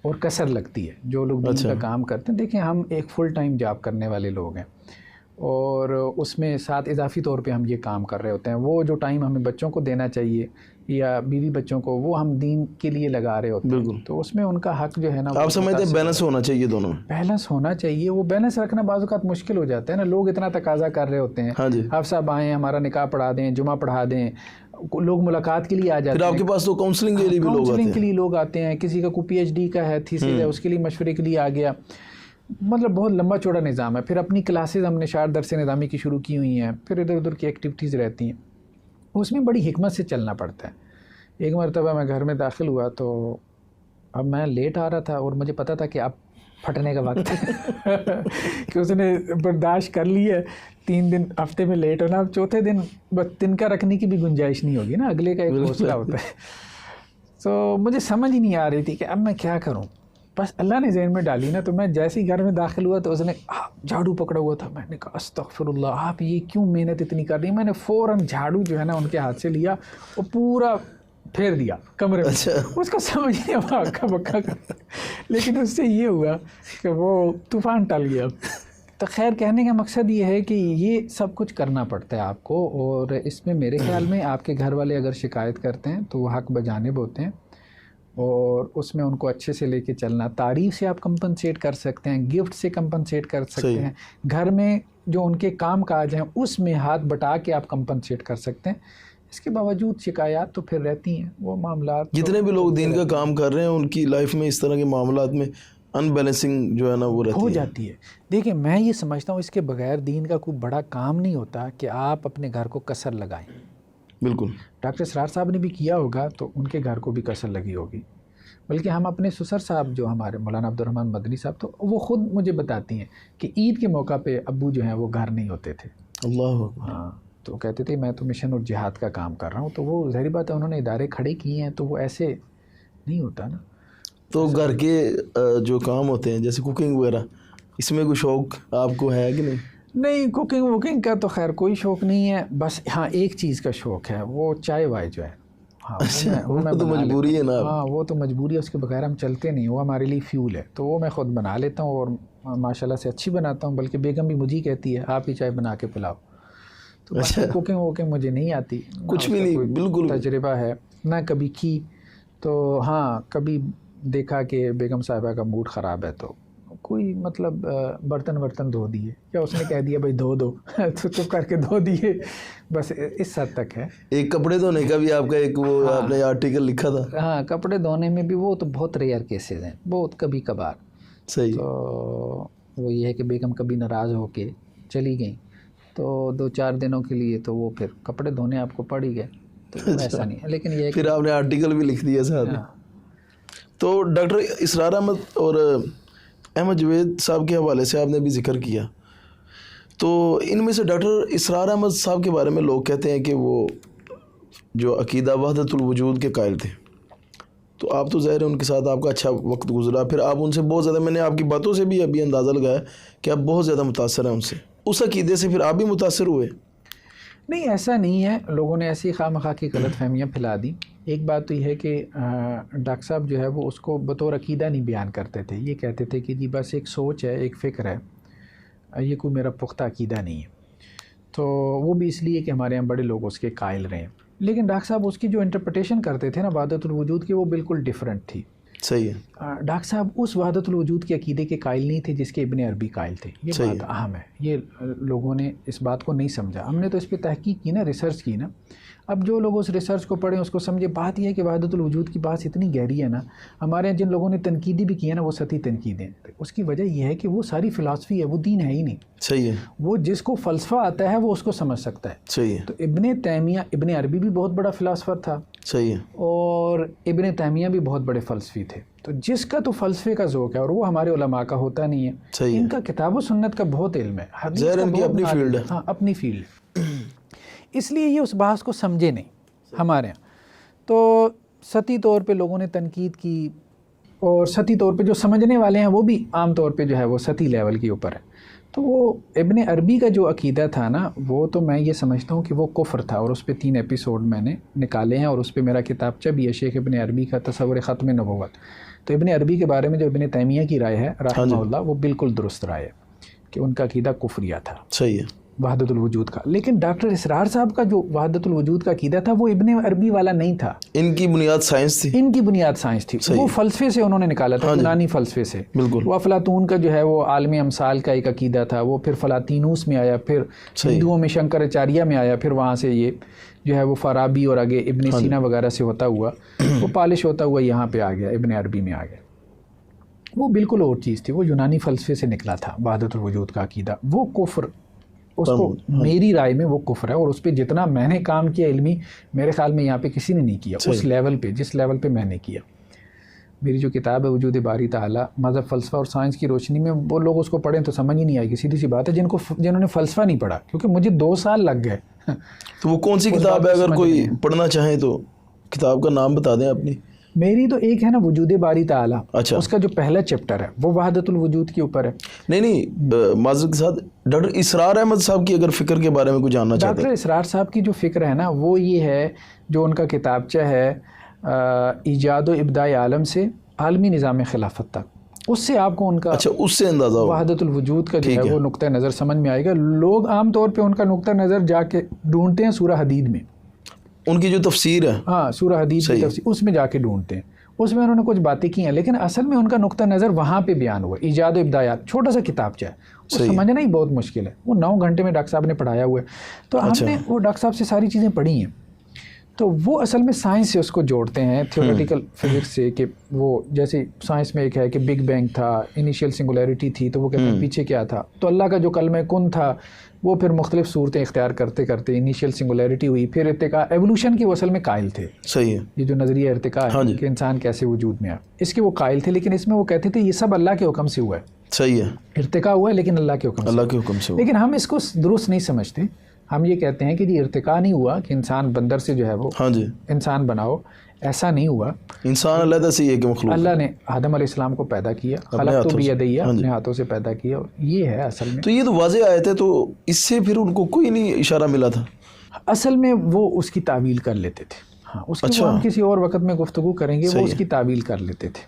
اور کثر لگتی ہے. جو لوگ دین کا کام کرتے ہیں, دیکھیں ہم ایک فل ٹائم جاب کرنے والے لوگ ہیں اور اس میں ساتھ اضافی طور پہ ہم یہ کام کر رہے ہوتے ہیں. وہ جو ٹائم ہمیں بچوں کو دینا چاہیے یا بیوی بچوں کو, وہ ہم دین کے لیے لگا رہے ہوتے ہیں. تو اس میں ان کا حق جو ہے نا, آپ سمجھتے ہیں بیلنس ہونا چاہیے, دونوں بیلنس ہونا چاہیے. وہ بیلنس رکھنا بعض اوقات مشکل ہو جاتا ہے نا, لوگ اتنا تقاضا کر رہے ہوتے ہیں, آپ صاحب آئیں ہمارا نکاح پڑھا دیں, جمعہ پڑھا دیں, لوگ ملاقات کے لیے آ جاتے ہیں. پھر آپ کے پاس تو کاؤنسلنگ کے لیے لوگ آتے ہیں, کسی کا کوئی پی ایچ ڈی کا ہے, تھیسس ہے, اس کے لیے مشورے کے لیے آ گیا. مطلب بہت لمبا چوڑا نظام ہے. پھر اپنی کلاسز ہم نے اشاعت درس نظامی کی شروع کی ہوئی ہیں, پھر ادھر ادھر کی ایکٹیویٹیز رہتی ہیں, اس میں بڑی حکمت سے چلنا پڑتا ہے. ایک مرتبہ میں گھر میں داخل ہوا تو اب میں لیٹ آ رہا تھا اور مجھے پتا تھا کہ اب پھٹنے کا وقت ہے کہ اس نے برداشت کر لی ہے 3 دن ہفتے میں لیٹ ہونا. اب 4تھے دن بس تنکا رکھنے کی بھی گنجائش نہیں ہوگی نا, اگلے کا ایک حوصلہ ہوتا ہے. تو مجھے سمجھ ہی نہیں آ رہی تھی کہ اب میں کیا کروں. بس اللہ نے ذہن میں ڈالی نا, تو میں جیسے ہی گھر میں داخل ہوا تو اس نے جھاڑو پکڑا ہوا تھا. میں نے کہا استغفر اللہ, آپ یہ کیوں محنت اتنی کر رہی ہیں. میں نے فوراً جھاڑو جو ہے نا ان کے ہاتھ سے لیا اور پورا پھیر دیا کمرے میں. اس کو سمجھ نہیں آیا اکا بکا کر, لیکن اس سے یہ ہوا کہ وہ طوفان ٹل گیا. تو خیر کہنے کا مقصد یہ ہے کہ یہ سب کچھ کرنا پڑتا ہے آپ کو, اور اس میں میرے خیال میں آپ کے گھر والے اگر شکایت کرتے ہیں تو وہ حق بجانب ہوتے ہیں. اور اس میں ان کو اچھے سے لے کے چلنا. تعریف سے آپ کمپنسیٹ کر سکتے ہیں, گفٹ سے کمپنسیٹ کر سکتے ہیں, گھر میں جو ان کے کام کاج ہیں اس میں ہاتھ بٹا کے آپ کمپنسیٹ کر سکتے ہیں. اس کے باوجود شکایات تو پھر رہتی ہیں, وہ معاملات. جتنے بھی لوگ دین کا کام کر رہے ہیں ان کی لائف میں اس طرح کے معاملات میں ان بیلنسنگ جو ہے نا وہ رہتی ہو جاتی ہے. دیکھیں میں یہ سمجھتا ہوں اس کے بغیر دین کا کوئی بڑا کام نہیں ہوتا کہ آپ اپنے گھر کو کسر لگائیں. بالکل. ڈاکٹر اسرار صاحب نے بھی کیا ہوگا تو ان کے گھر کو بھی کسر لگی ہوگی. بلکہ ہم اپنے سسر صاحب جو ہمارے مولانا عبدالرحمن مدنی صاحب, تو وہ خود مجھے بتاتی ہیں کہ عید کے موقع پہ ابو جو ہیں وہ گھر نہیں ہوتے تھے. اللہ اکبر. ہاں, تو کہتے تھے میں تو مشن اور جہاد کا کام کر رہا ہوں. تو وہ ظاہری بات ہے انہوں نے ادارے کھڑے کیے ہیں, تو وہ ایسے نہیں ہوتا نا. تو گھر کے جو کام ہوتے ہیں جیسے کوکنگ وغیرہ, اس میں کوئی شوق آپ کو ہے کہ نہیں؟ نہیں, کوکنگ ووکنگ کا تو خیر کوئی شوق نہیں ہے. بس ہاں ایک چیز کا شوق ہے, وہ چائے وائے جو ہے. ہاں وہ تو مجبوری ہے نا. ہاں وہ تو مجبوری ہے, اس کے بغیر ہم چلتے نہیں. وہ ہمارے لیے فیول ہے, تو وہ میں خود بنا لیتا ہوں اور ماشاءاللہ سے اچھی بناتا ہوں. بلکہ بیگم بھی مجھے کہتی ہے آپ ہی چائے بنا کے پلاؤ. تو کوکنگ ووکنگ مجھے نہیں آتی, کچھ بھی نہیں, بالکل تجربہ ہے نہ کبھی کی. تو ہاں کبھی دیکھا کہ بیگم صاحبہ کا موڈ خراب ہے تو کوئی مطلب برتن دھو دیے, یا اس نے کہہ دیا بھائی دھو دو تو چپ کر کے دھو دیے. بس اس حد تک ہے. ایک کپڑے دھونے کا بھی آپ کا ایک وہ آپ نے آرٹیکل لکھا تھا. ہاں کپڑے دھونے میں بھی وہ تو بہت ریئر کیسز ہیں, بہت کبھی کبھار. صحیح. تو وہ یہ ہے کہ بیگم کبھی ناراض ہو کے چلی گئیں تو 2-4 دنوں کے لیے تو وہ پھر کپڑے دھونے آپ کو پڑ ہی گئے. تو ایسا نہیں ہے, لیکن یہ پھر آپ نے آرٹیکل بھی لکھ دیا ساتھ. تو ڈاکٹر اسرار احمد اور احمد جوید صاحب کے حوالے سے آپ نے بھی ذکر کیا, تو ان میں سے ڈاکٹر اسرار احمد صاحب کے بارے میں لوگ کہتے ہیں کہ وہ جو عقیدہ وحدت الوجود کے قائل تھے. تو آپ تو ظاہر ہے ان کے ساتھ آپ کا اچھا وقت گزرا, پھر آپ ان سے بہت زیادہ, میں نے آپ کی باتوں سے بھی ابھی اندازہ لگایا کہ آپ بہت زیادہ متاثر ہیں ان سے. اس عقیدے سے پھر آپ بھی متاثر ہوئے؟ نہیں ایسا نہیں ہے, لوگوں نے ایسی خواہ مخواہ کی غلط فہمیاں پھیلا دی. ایک بات تو یہ ہے کہ ڈاکٹر صاحب جو ہے وہ اس کو بطور عقیدہ نہیں بیان کرتے تھے. یہ کہتے تھے کہ جی بس ایک سوچ ہے, ایک فکر ہے, یہ کوئی میرا پختہ عقیدہ نہیں ہے. تو وہ بھی اس لیے کہ ہمارے یہاں بڑے لوگ اس کے قائل رہے ہیں. لیکن ڈاکٹر صاحب اس کی جو انٹرپریٹیشن کرتے تھے نا وحدت الوجود کی, وہ بالکل ڈیفرنٹ تھی. صحیح ہے. ڈاکٹر صاحب اس وحدت الوجود کے عقیدے کے قائل نہیں تھے جس کے ابن عربی قائل تھے. یہ بات اہم ہے, یہ لوگوں نے اس بات کو نہیں سمجھا. ہم نے تو اس پہ تحقیق کی نا, ریسرچ کی نا. اب جو لوگ اس ریسرچ کو پڑھیں اس کو سمجھے. بات یہ ہے کہ وحدت الوجود کی بات اتنی گہری ہے نا, ہمارے یہاں جن لوگوں نے تنقیدی بھی کی ہے نا وہ سطحی تنقیدیں. اس کی وجہ یہ ہے کہ وہ ساری فلاسفی ہے, وہ دین ہے ہی نہیں. صحیح ہے. وہ جس کو فلسفہ آتا ہے وہ اس کو سمجھ سکتا ہے. صحیح ہے. تو ابن تیمیہ, ابن عربی بھی بہت بڑا فلاسفر تھا. صحیح ہے. اور ابن تیمیہ بھی بہت بڑے فلسفی تھے. تو جس کا تو فلسفے کا ذوق ہے, اور وہ ہمارے علماء کا ہوتا نہیں ہے. صحیح. ان کا کتاب و سنت کا بہت علم ہے, ظاہر ان کی اپنی فیلڈ ہے. ہاں اپنی فیلڈ, اس لیے یہ اس بحث کو سمجھے نہیں ہمارے یہاں. تو سطحی طور پہ لوگوں نے تنقید کی, اور سطحی طور پہ جو سمجھنے والے ہیں وہ بھی عام طور پہ جو ہے وہ سطحی لیول کے اوپر ہے. تو وہ ابن عربی کا جو عقیدہ تھا نا, وہ تو میں یہ سمجھتا ہوں کہ وہ کفر تھا, اور اس پہ 3 ایپیسوڈ میں نے نکالے ہیں, اور اس پہ میرا کتابچہ بھی ہے, شیخ ابن عربی کا تصور ختم نبوت. تو ابن عربی کے بارے میں جو ابن تیمیہ کی رائے ہے رحمہ اللہ, وہ بالکل درست رائے ہے کہ ان کا عقیدہ کفریہ تھا. صحیح ہے. وحدت الوجود کا. لیکن ڈاکٹر اسرار صاحب کا جو وحدت الوجود کا عقیدہ تھا وہ ابن عربی والا نہیں تھا. ان کی بنیاد سائنس تھی. ان کی بنیاد سائنس تھی. وہ فلسفے سے انہوں نے نکالا تھا, یونانی فلسفے سے. بالکل. وہ افلاطون کا جو ہے وہ عالم امثال کا ایک عقیدہ تھا, وہ پھر فلاطینوس میں آیا, پھر ہندوؤں میں شنکراچاریہ میں آیا, پھر وہاں سے یہ جو ہے وہ فارابی اور آگے ابن سینا وغیرہ سے ہوتا ہوا وہ پالش ہوتا ہوا یہاں پہ آ گیا, ابن عربی میں آ گیا. وہ بالکل اور چیز تھی, وہ یونانی فلسفے سے نکلا تھا وحدت الوجود کا عقیدہ. وہ کفر, اس کو میری رائے میں وہ کفر ہے, اور اس پہ جتنا میں نے کام کیا علمی, میرے خیال میں یہاں پہ کسی نے نہیں کیا اس لیول پہ جس لیول پہ میں نے کیا. میری جو کتاب ہے وجود باری تعالیٰ, مذہب, فلسفہ اور سائنس کی روشنی میں, وہ لوگ اس کو پڑھیں تو سمجھ ہی نہیں آئے گی. سیدھی سی بات ہے, جنہوں نے فلسفہ نہیں پڑھا, کیونکہ مجھے 2 سال لگ گئے. تو وہ کون سی کتاب ہے, اگر کوئی پڑھنا چاہیں تو کتاب کا نام بتا دیں اپنی. میری تو ایک ہے نا وجود باری تعالیٰ. اچھا. اس کا جو پہلا چیپٹر ہے وہ وحدت الوجود کے اوپر ہے. نہیں معذرت کے ساتھ, ڈاکٹر اسرار احمد صاحب کی اگر فکر کے بارے میں کچھ جاننا چاہتے ہیں. ڈاکٹر اسرار صاحب کی جو فکر ہے نا وہ یہ ہے, جو ان کا کتابچہ ہے ایجاد و ابداع عالم سے عالمی نظام خلافت تک, اس سے آپ کو ان کا اچھا اس سے اندازہ ہو وحدت الوجود کا جو ہے وہ نقطہ نظر سمجھ میں آئے گا. لوگ عام طور پہ ان کا نقطہ نظر جا کے ڈھونڈتے ہیں سورہ حدید میں, ان کی جو تفسیر ہے. ہاں سورہ حدید کی تفسیر, اس میں جا کے ڈھونڈتے ہیں. اس میں انہوں نے کچھ باتیں کی ہیں، لیکن اصل میں ان کا نقطہ نظر وہاں پہ بیان ہوا. ایجاد و ابداعات چھوٹا سا کتابچہ ہے، وہ سمجھنا ہی بہت مشکل ہے. وہ 9 گھنٹے میں ڈاکٹر صاحب نے پڑھایا ہوا ہے. تو ہم نے وہ ڈاکٹر صاحب سے ساری چیزیں پڑھی ہیں. تو وہ اصل میں سائنس سے اس کو جوڑتے ہیں، تھیوریٹیکل فزکس سے، کہ وہ جیسے سائنس میں ایک ہے کہ بگ بینگ تھا، انیشیل سنگولیرٹی تھی، تو وہ کہتے ہیں پیچھے کیا تھا. تو اللہ کا جو کلمہ کن تھا وہ پھر مختلف صورتیں اختیار کرتے کرتے انیشیل سنگولیرٹی ہوئی، پھر ارتقاء ایوولوشن کی وہ اصل میں قائل تھے. صحیح ہے. یہ جو نظریہ ارتقاء ہے کہ انسان کیسے وجود میں آیا، اس کے وہ قائل تھے. لیکن اس میں وہ کہتے تھے یہ سب اللہ کے حکم سے ہوا ہے. صحیح ہے. ارتقاء ہوا ہے لیکن اللہ کے حکم سے. اللہ کے حکم سے. لیکن ہم اس کو درست نہیں سمجھتے. ہم یہ کہتے ہیں کہ یہ ارتقاء نہیں ہوا کہ انسان بندر سے جو ہے وہ انسان بناؤ، ایسا نہیں ہوا. انسان علیحدہ سے یہ کہ مخلوق، اللہ نے آدم علیہ السلام کو پیدا کیا، خلقت بیدی، اپنے ہاتھوں سے پیدا کیا. یہ ہے اصل میں. تو یہ تو واضح آیت ہے، تو اس سے پھر ان کو کوئی نہیں اشارہ ملا تھا. اصل میں وہ اس کی تعویل کر لیتے تھے. ہاں، اس کی ہم کسی اور وقت میں گفتگو کریں گے. وہ اس کی تعویل کر لیتے تھے.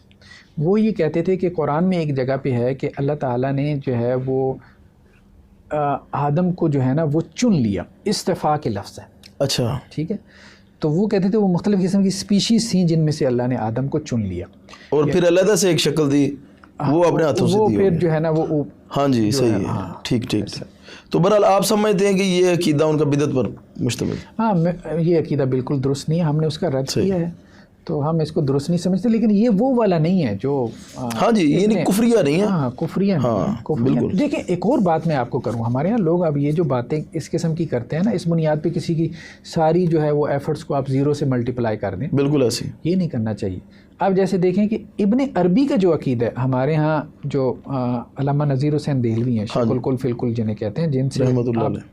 وہ یہ کہتے تھے کہ قرآن میں ایک جگہ پہ ہے کہ اللہ تعالیٰ نے جو ہے وہ آدم کو جو ہے نا وہ چن لیا. استفاء کے لفظ ہے. اچھا، ٹھیک ہے. تو وہ کہتے تھے وہ مختلف قسم کی سپیشیز تھیں جن میں سے اللہ نے آدم کو چن لیا اور پھر علیحدہ سے ایک شکل دی، وہ اپنے ہاتھوں سے دی. وہ پھر جو ہے نا وہ ہاں جی صحیح ہے. ٹھیک ٹھیک. تو بہرحال آپ سمجھتے ہیں کہ یہ عقیدہ ان کا بدعت پر مشتمل. ہاں، یہ عقیدہ بالکل درست نہیں ہے. ہم نے اس کا رد کیا ہے، تو ہم اس کو درست نہیں سمجھتے. لیکن یہ وہ والا نہیں ہے جو ہاں جی، یہ نہیں کفریہ نہیں ہے. ہاں، کفریہ نہیں ہے. دیکھیں ایک اور بات میں آپ کو کروں. ہمارے یہاں لوگ اب یہ جو باتیں اس قسم کی کرتے ہیں نا، اس بنیاد پہ کسی کی ساری جو ہے وہ ایفرٹس کو آپ 0 سے ملٹیپلائی کر دیں. بالکل ایسی. یہ نہیں کرنا چاہیے. آپ جیسے دیکھیں کہ ابن عربی کا جو عقیدہ ہے ہمارے ہاں، جو علامہ نذیر حسین دہلوی ہیں، شیخ الکل فی الکل جنہیں کہتے ہیں، جن سے رحمۃ اللہ علیہ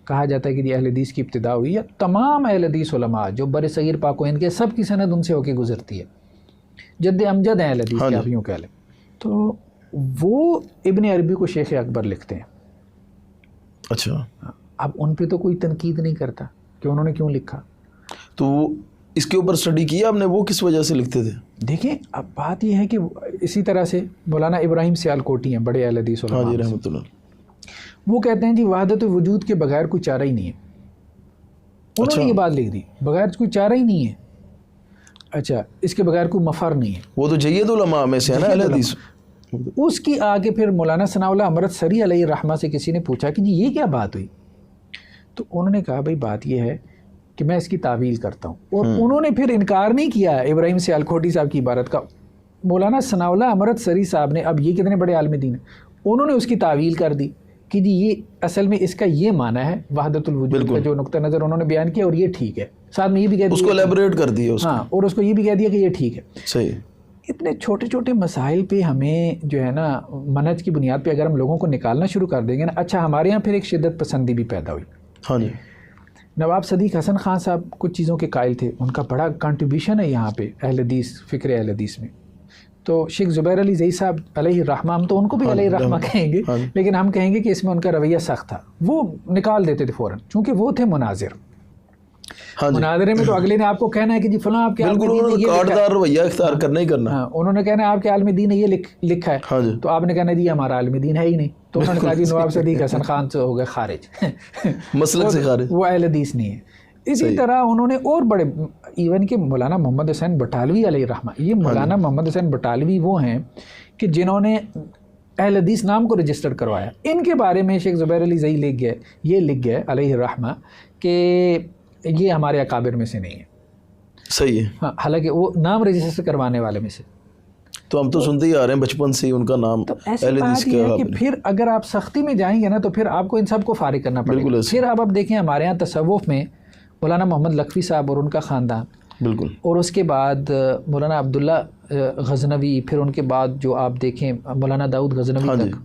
کہا جاتا ہے کہ یہ اہل حدیث کی ابتدا ہوئی، یا تمام اہل حدیث علماء جو بر صغیر پاک و ہند کے سب کی سند ان سے ہو کے گزرتی ہے. جد امجد ہیں اہل حدیث کے، آپ یوں کہہ لیں. تو وہ ابن عربی کو شیخ اکبر لکھتے ہیں. اچھا. اب ان پہ تو کوئی تنقید نہیں کرتا کہ انہوں نے کیوں لکھا. تو اس کے اوپر اسٹڈی کیا آپ نے، وہ کس وجہ سے لکھتے تھے؟ دیکھیں اب بات یہ ہے کہ اسی طرح سے مولانا ابراہیم سیالکوٹی ہیں، بڑے اہل حدیث علماء. ہاں جی رحمۃ اللہ. وہ کہتے ہیں جی وحدت وجود کے بغیر کوئی چارہ ہی نہیں ہے. انہوں نے یہ بات لکھ دی، بغیر کوئی چارہ ہی نہیں ہے. اچھا، اس کے بغیر کوئی مفر نہیں ہے. وہ تو جید علماء میں سے ہے نا اہل حدیث. اس کی آگے پھر مولانا ثناء اللہ امرت سری علیہ الرحمہ سے کسی نے پوچھا کہ جی یہ کیا بات ہوئی. تو انہوں نے کہا بھائی بات یہ ہے کہ میں اس کی تعویل کرتا ہوں. اور انہوں نے پھر انکار نہیں کیا ابراہیم سیالکوٹی صاحب کی عبارت کا. مولانا ثناء اللہ امرت سری صاحب نے، اب یہ کتنے بڑے عالم دین ہیں، انہوں نے اس کی تعویل کر دی کہ جی یہ اصل میں اس کا یہ معنی ہے وحدت الوجود کا جو نقطہ نظر انہوں نے بیان کیا، اور یہ ٹھیک ہے. ساتھ میں یہ بھی کہہ دیا اس کو الیبوریٹ کر دیا. ہاں، اور اس کو یہ بھی کہہ دیا کہ یہ ٹھیک ہے. صحیح. اتنے چھوٹے چھوٹے مسائل پہ ہمیں جو ہے نا منہج کی بنیاد پہ اگر ہم لوگوں کو نکالنا شروع کر دیں گے نا. اچھا، ہمارے یہاں پھر ایک شدت پسندی بھی پیدا ہوئی. ہاں جی. نواب صدیق حسن خان صاحب کچھ چیزوں کے قائل تھے، ان کا بڑا کنٹریبیوشن ہے یہاں پہ اہل حدیث، فکر اہل حدیث میں. تو شیخ زبیر علی زئی صاحب علیہ الرحمہ، ہم تو ان کو بھی علیہ الرحمہ کہیں گے، لیکن ہم کہیں گے کہ اس میں ان کا رویہ سخت تھا. وہ نکال دیتے تھے فوراً، چونکہ وہ تھے مناظر. مناظرے میں تو اگلے نے آپ کو کہنا ہے کہ جی فلاں آپ کے کاٹدار رویہ اختیار کرنا ہی کرنا. ہاں، انہوں نے کہنا ہے آپ کے عالم دین نے یہ لکھا ہے، تو آپ نے کہنا جی ہمارا عالم دین ہے ہی نہیں. تو انہوں نے کہا جی نواب صدیق حسن خان سے ہو گئے خارج، مسلک سے خارج، وہ اہل حدیث نہیں ہے. اسی طرح انہوں نے اور بڑے، ایون کہ مولانا محمد حسین بٹالوی علیہ الرحمہ، یہ مولانا محمد حسین بٹالوی وہ ہیں کہ جنہوں نے اہل حدیث نام کو رجسٹر کروایا. ان کے بارے میں شیخ زبیر علی زئی لکھ گئے علیہ الرحمہ کہ یہ ہمارے اکابر میں سے نہیں ہے. صحیح ہے. ہاں، حالانکہ وہ نام رجسٹر کروانے والے میں سے. تو ہم تو سنتے ہی آ رہے ہیں بچپن سے ہی ان کا نام. تو ایسی بات یہ ہے کہ پھر اگر آپ سختی میں جائیں گے نا تو پھر آپ کو ان سب کو فارغ کرنا پڑے گا. پھر اب دیکھیں ہمارے یہاں تصوف میں مولانا محمد لکھوی صاحب اور ان کا خاندان، بالکل، اور اس کے بعد مولانا عبداللہ غزنوی، پھر ان کے بعد جو آپ دیکھیں مولانا داؤد غزنوی تک،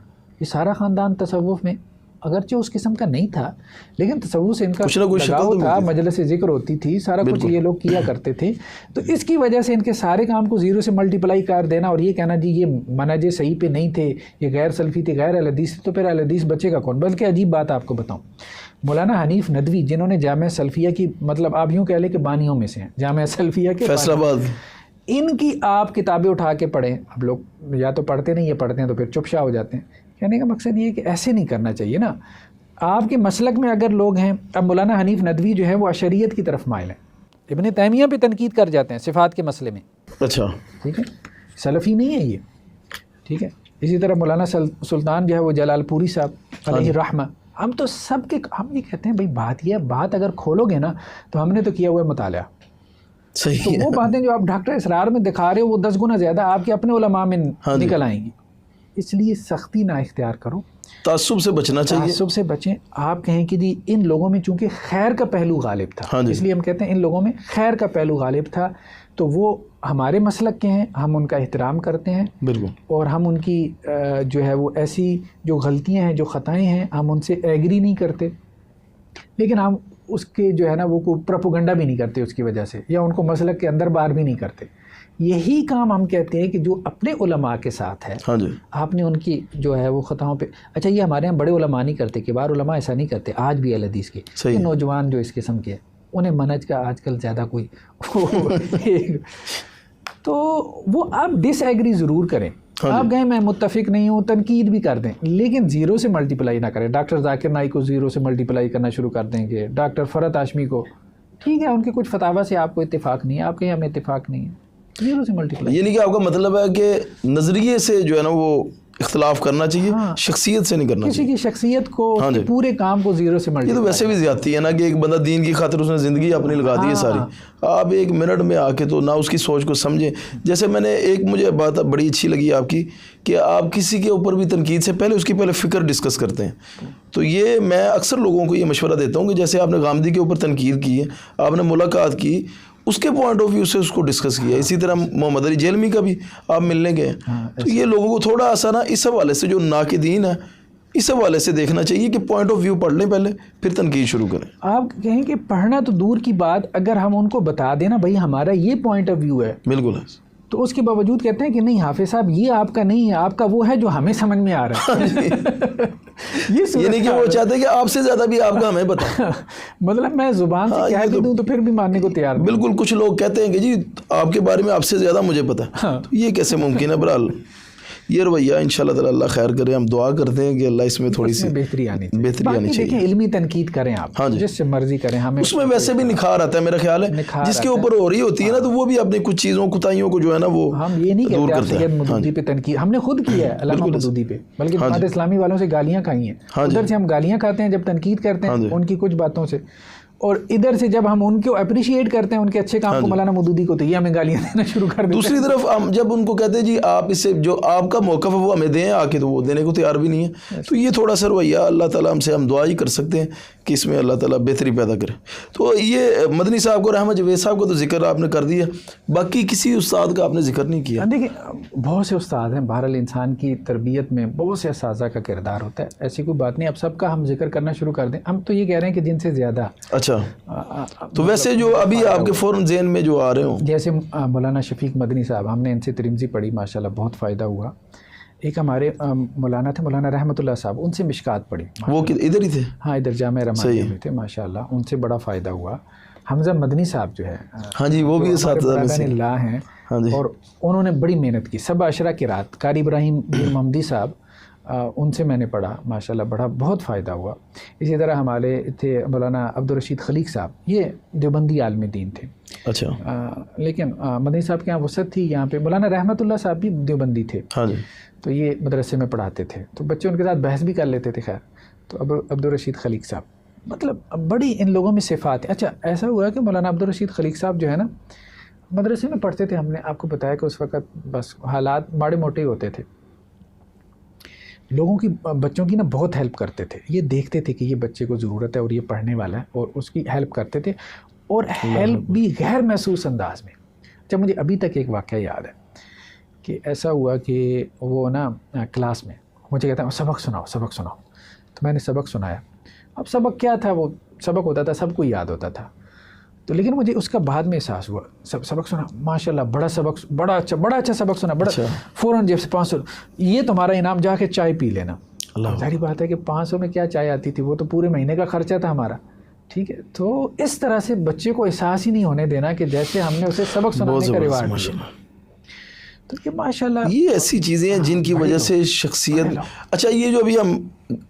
یہ سارا خاندان تصوف میں اگرچہ اس قسم کا نہیں تھا، لیکن تصوف سے ان کا لگاؤ تھا، مجلس ذکر ہوتی تھی، سارا کچھ یہ لوگ کیا کرتے تھے. تو اس کی وجہ سے ان کے سارے کام کو 0 سے ملٹیپلائی کر دینا اور یہ کہنا جی یہ منہج صحیح پہ نہیں تھے، یہ غیر سلفی تھے، غیر اہل حدیث تھے، تو پھر اہل حدیث بچے گا کون؟ بلکہ عجیب بات آپ کو بتاؤں، مولانا حنیف ندوی جنہوں نے جامعہ سلفیہ کی، مطلب آپ یوں کہہ لیں کہ بانیوں میں سے ہیں جامعہ سلفیہ کے، فیصل آباد، ان کی آپ کتابیں اٹھا کے پڑھیں. اب لوگ یا تو پڑھتے نہیں، یا پڑھتے ہیں تو پھر چپشا ہو جاتے ہیں. کہنے کا مقصد یہ ہے کہ ایسے نہیں کرنا چاہیے نا. آپ کے مسلک میں اگر لوگ ہیں، اب مولانا حنیف ندوی جو ہے وہ اشریعت کی طرف مائل ہیں، ابن تیمیہ پہ تنقید کر جاتے ہیں صفات کے مسئلے میں، اچھا ٹھیک ہے, سلفی نہیں ہے یہ, ٹھیک ہے. اسی طرح مولانا سلطان جو ہے وہ جلال پوری صاحب علیہ رحمہ, ہم تو سب کے, ہم یہ کہتے ہیں بھائی بات یہ ہے, بات اگر کھولو گے نا تو ہم نے تو کیا ہوا ہے مطالعہ. صحیح تو وہ باتیں جو آپ ڈاکٹر اسرار میں دکھا رہے ہو وہ 10 گنا زیادہ آپ کے اپنے علماء میں نکل آئیں گی. اس لیے سختی نہ اختیار کرو, تعصب سے بچنا چاہیے, تعصب سے بچیں. آپ کہیں کہ جی ان لوگوں میں چونکہ خیر کا پہلو غالب تھا, اس لیے ہم کہتے ہیں ان لوگوں میں خیر کا پہلو غالب تھا, تو وہ ہمارے مسلک کے ہیں, ہم ان کا احترام کرتے ہیں. بالکل. اور ہم ان کی جو ہے وہ ایسی جو غلطیاں ہیں, جو خطائیں ہیں, ہم ان سے ایگری نہیں کرتے, لیکن ہم اس کے جو ہے نا وہ کوئی پروپیگنڈا بھی نہیں کرتے اس کی وجہ سے, یا ان کو مسلک کے اندر باہر بھی نہیں کرتے. یہی کام ہم کہتے ہیں کہ جو اپنے علماء کے ساتھ ہے, آپ نے ان کی جو ہے وہ خطاؤں پہ, اچھا یہ ہمارے یہاں بڑے علماء نہیں کرتے, کبار علماء ایسا نہیں کرتے آج بھی اہل حدیث کے. یہ نوجوان جو اس قسم کے انہیں منہج کا آج کل زیادہ کوئی تو وہ آپ ڈس ایگری ضرور کریں, آپ کہیں میں متفق نہیں ہوں, تنقید بھی کر دیں, لیکن زیرو سے ملٹیپلائی نہ کریں. ڈاکٹر ذاکر نائک کو زیرو سے ملٹیپلائی کرنا شروع کر دیں گے, ڈاکٹر فرحت ہاشمی کو, ٹھیک ہے ان کے کچھ فتاوی سے آپ کو اتفاق نہیں ہے, آپ کہیں ہمیں اتفاق نہیں ہے, زیرو سے ملٹیپلائی. یعنی کہ آپ کا مطلب ہے کہ نظریے سے جو ہے نا وہ اختلاف کرنا چاہیے, شخصیت سے نہیں کرنا چاہیے. کسی کی شخصیت کو پورے کام کو زیرو سے ملٹیپلائی. یہ تو ویسے بھی زیادتی ہے نا کہ ایک بندہ دین کی خاطر اس نے زندگی اپنی لگا دی ہے ساری, آپ ایک منٹ میں آ کے تو نہ اس کی سوچ کو سمجھیں. جیسے میں نے ایک مجھے بات بڑی اچھی لگی آپ کی کہ آپ کسی کے اوپر بھی تنقید سے پہلے اس کی پہلے فکر ڈسکس کرتے ہیں. تو یہ میں اکثر لوگوں کو یہ مشورہ دیتا ہوں کہ جیسے آپ نے غامدی کے اوپر تنقید کی ہے, آپ نے ملاقات کی, اس کے پوائنٹ آف ویو سے اس کو ڈسکس کیا. اسی طرح محمد علی جیلمی کا بھی آپ ملنے گئے, تو یہ لوگوں کو تھوڑا سا نا اس حوالے سے جو ناقدین ہے اس حوالے سے دیکھنا چاہیے کہ پوائنٹ آف ویو پڑھ لیں پہلے, پھر تنقید شروع کریں. آپ کہیں کہ پڑھنا تو دور کی بات, اگر ہم ان کو بتا دیں نا بھائی ہمارا یہ پوائنٹ آف ویو ہے, بالکل ہے, تو اس کے باوجود کہتے ہیں کہ نہیں حافظ صاحب یہ آپ کا نہیں ہے, آپ کا وہ ہے جو ہمیں سمجھ میں آ رہا ہے. یہ نہیں کہ وہ چاہتے ہیں کہ آپ سے زیادہ بھی آپ کا ہمیں پتہ, مطلب میں زبان سے کہہ بھی دوں تو پھر بھی ماننے کو تیار نہیں. بالکل. کچھ لوگ کہتے ہیں کہ جی آپ کے بارے میں آپ سے زیادہ مجھے پتہ ہے, تو یہ کیسے ممکن ہے؟ برحال یہ رویہ انشاءاللہ تعالی اللہ خیر کرے. ہم دعا کرتے ہیں کہ اللہ اس میں تھوڑی سی بہتری آنی چاہیے. دیکھیں علمی تنقید کریں آپ, جس سے مرضی کریں, ہمیں اس میں ویسے بھی نکھار آتا ہے میرا خیال ہے, جس کے اوپر ہو رہی ہوتی ہے نا تو وہ بھی اپنی کچھ چیزوں کوتاہیوں کو جو ہے نا وہ ہم یہ نہیں کہتے آپ سید مودودی پہ تنقید, ہم نے خود کی ہے علامہ مودودی پہ, بلکہ جماعت اسلامی والوں سے گالیاں کھائی ہیں. ادھر سے ہم گالیاں کھاتے ہیں جب تنقید کرتے ہیں ان کی کچھ باتوں سے, اور ادھر سے جب ہم ان کو اپریشیٹ کرتے ہیں ان کے اچھے کام کو مولانا مودودی کو, تو یہ ہمیں گالیاں دینا شروع کر دیتے ہیں. دوسری طرف ہم جب ان کو کہتے ہیں جی آپ اس سے جو آپ کا موقف ہے وہ ہمیں دیں آ کے, تو وہ دینے کو تیار بھی نہیں ہے. تو یہ تھوڑا سا رویہ اللہ تعالیٰ ہم دعا ہی کر سکتے ہیں کہ اس میں اللہ تعالیٰ بہتری پیدا کرے. تو یہ مدنی صاحب کو, رحمت جوید صاحب کو تو ذکر آپ نے کر دیا, باقی کسی استاد کا آپ نے ذکر نہیں کیا. دیکھیں بہت سے استاد ہیں, بہرحال انسان کی تربیت میں بہت سے اساتذہ کا کردار ہوتا ہے, ایسی کوئی بات نہیں. اب سب کا ہم ذکر کرنا شروع کر دیں, ہم تو یہ کہہ رہے ہیں کہ جن سے زیادہ. اچھا, تو ویسے جو ابھی آپ کے فوراً ذہن میں جو آ رہے ہوں, جیسے مولانا شفیق مدنی صاحب, ہم نے ان سے ترمذی پڑھی ماشاءاللہ, بہت فائدہ ہوا. ایک ہمارے مولانا تھے مولانا رحمت اللہ صاحب, ان سے مشکات پڑھی. وہ ادھر ہی تھے؟ ہاں ادھر جامعہ رحمانیہ میں تھے ماشاءاللہ, ان سے بڑا فائدہ ہوا. حمزہ مدنی صاحب جو ہے, ہاں جی وہ بھی اساتذہ اللہ ہیں, اور انہوں نے بڑی محنت کی. سب عشرہ کی رات, قاری ابراہیم محمدی صاحب, ان سے میں نے پڑھا ماشاءاللہ, بہت فائدہ ہوا. اسی طرح ہمارے تھے مولانا عبدالرشید خلیق صاحب, یہ دیوبندی عالم دین تھے. اچھا, لیکن مدنی صاحب کے یہاں وسعت تھی. یہاں پہ مولانا رحمت اللہ صاحب بھی دیوبندی تھے, تو یہ مدرسے میں پڑھاتے تھے, تو بچے ان کے ساتھ بحث بھی کر لیتے تھے. خیر, تو عبدالرشید خلیق صاحب, مطلب بڑی ان لوگوں میں صفات ہیں. اچھا ایسا ہوا کہ مولانا عبدالرشید خلیق صاحب جو ہے نا مدرسے میں پڑھتے تھے. ہم نے آپ کو بتایا کہ اس وقت بس حالات ماڑے موٹے ہوتے تھے. لوگوں کی, بچوں کی نا بہت ہیلپ کرتے تھے. یہ دیکھتے تھے کہ یہ بچے کو ضرورت ہے اور یہ پڑھنے والا ہے, اور اس کی ہیلپ کرتے تھے, اور ہیلپ بھی غیر محسوس انداز میں. جب مجھے ابھی تک ایک واقعہ یاد ہے کہ ایسا ہوا کہ وہ نا کلاس میں مجھے کہتا ہے سبق سناؤ. تو میں نے سبق سنایا. اب سبق کیا تھا, وہ سبق ہوتا تھا, سب کو یاد ہوتا تھا, تو لیکن مجھے اس کا بعد میں احساس ہوا. سبق سنا ماشاءاللہ, بڑا اچھا سبق سنا, فوراً جیب سے 500, یہ تمہارا انعام, جا کے چائے پی لینا. ظاہری بات ہے کہ 500 میں کیا چائے آتی تھی, وہ تو پورے مہینے کا خرچہ تھا ہمارا. ٹھیک ہے, تو اس طرح سے بچے کو احساس ہی نہیں ہونے دینا کہ جیسے ہم نے اسے سبق سنانے کا ریوارڈ دیا. تو یہ ماشاءاللہ یہ ایسی چیزیں ہیں جن کی وجہ سے شخصیت. اچھا, یہ جو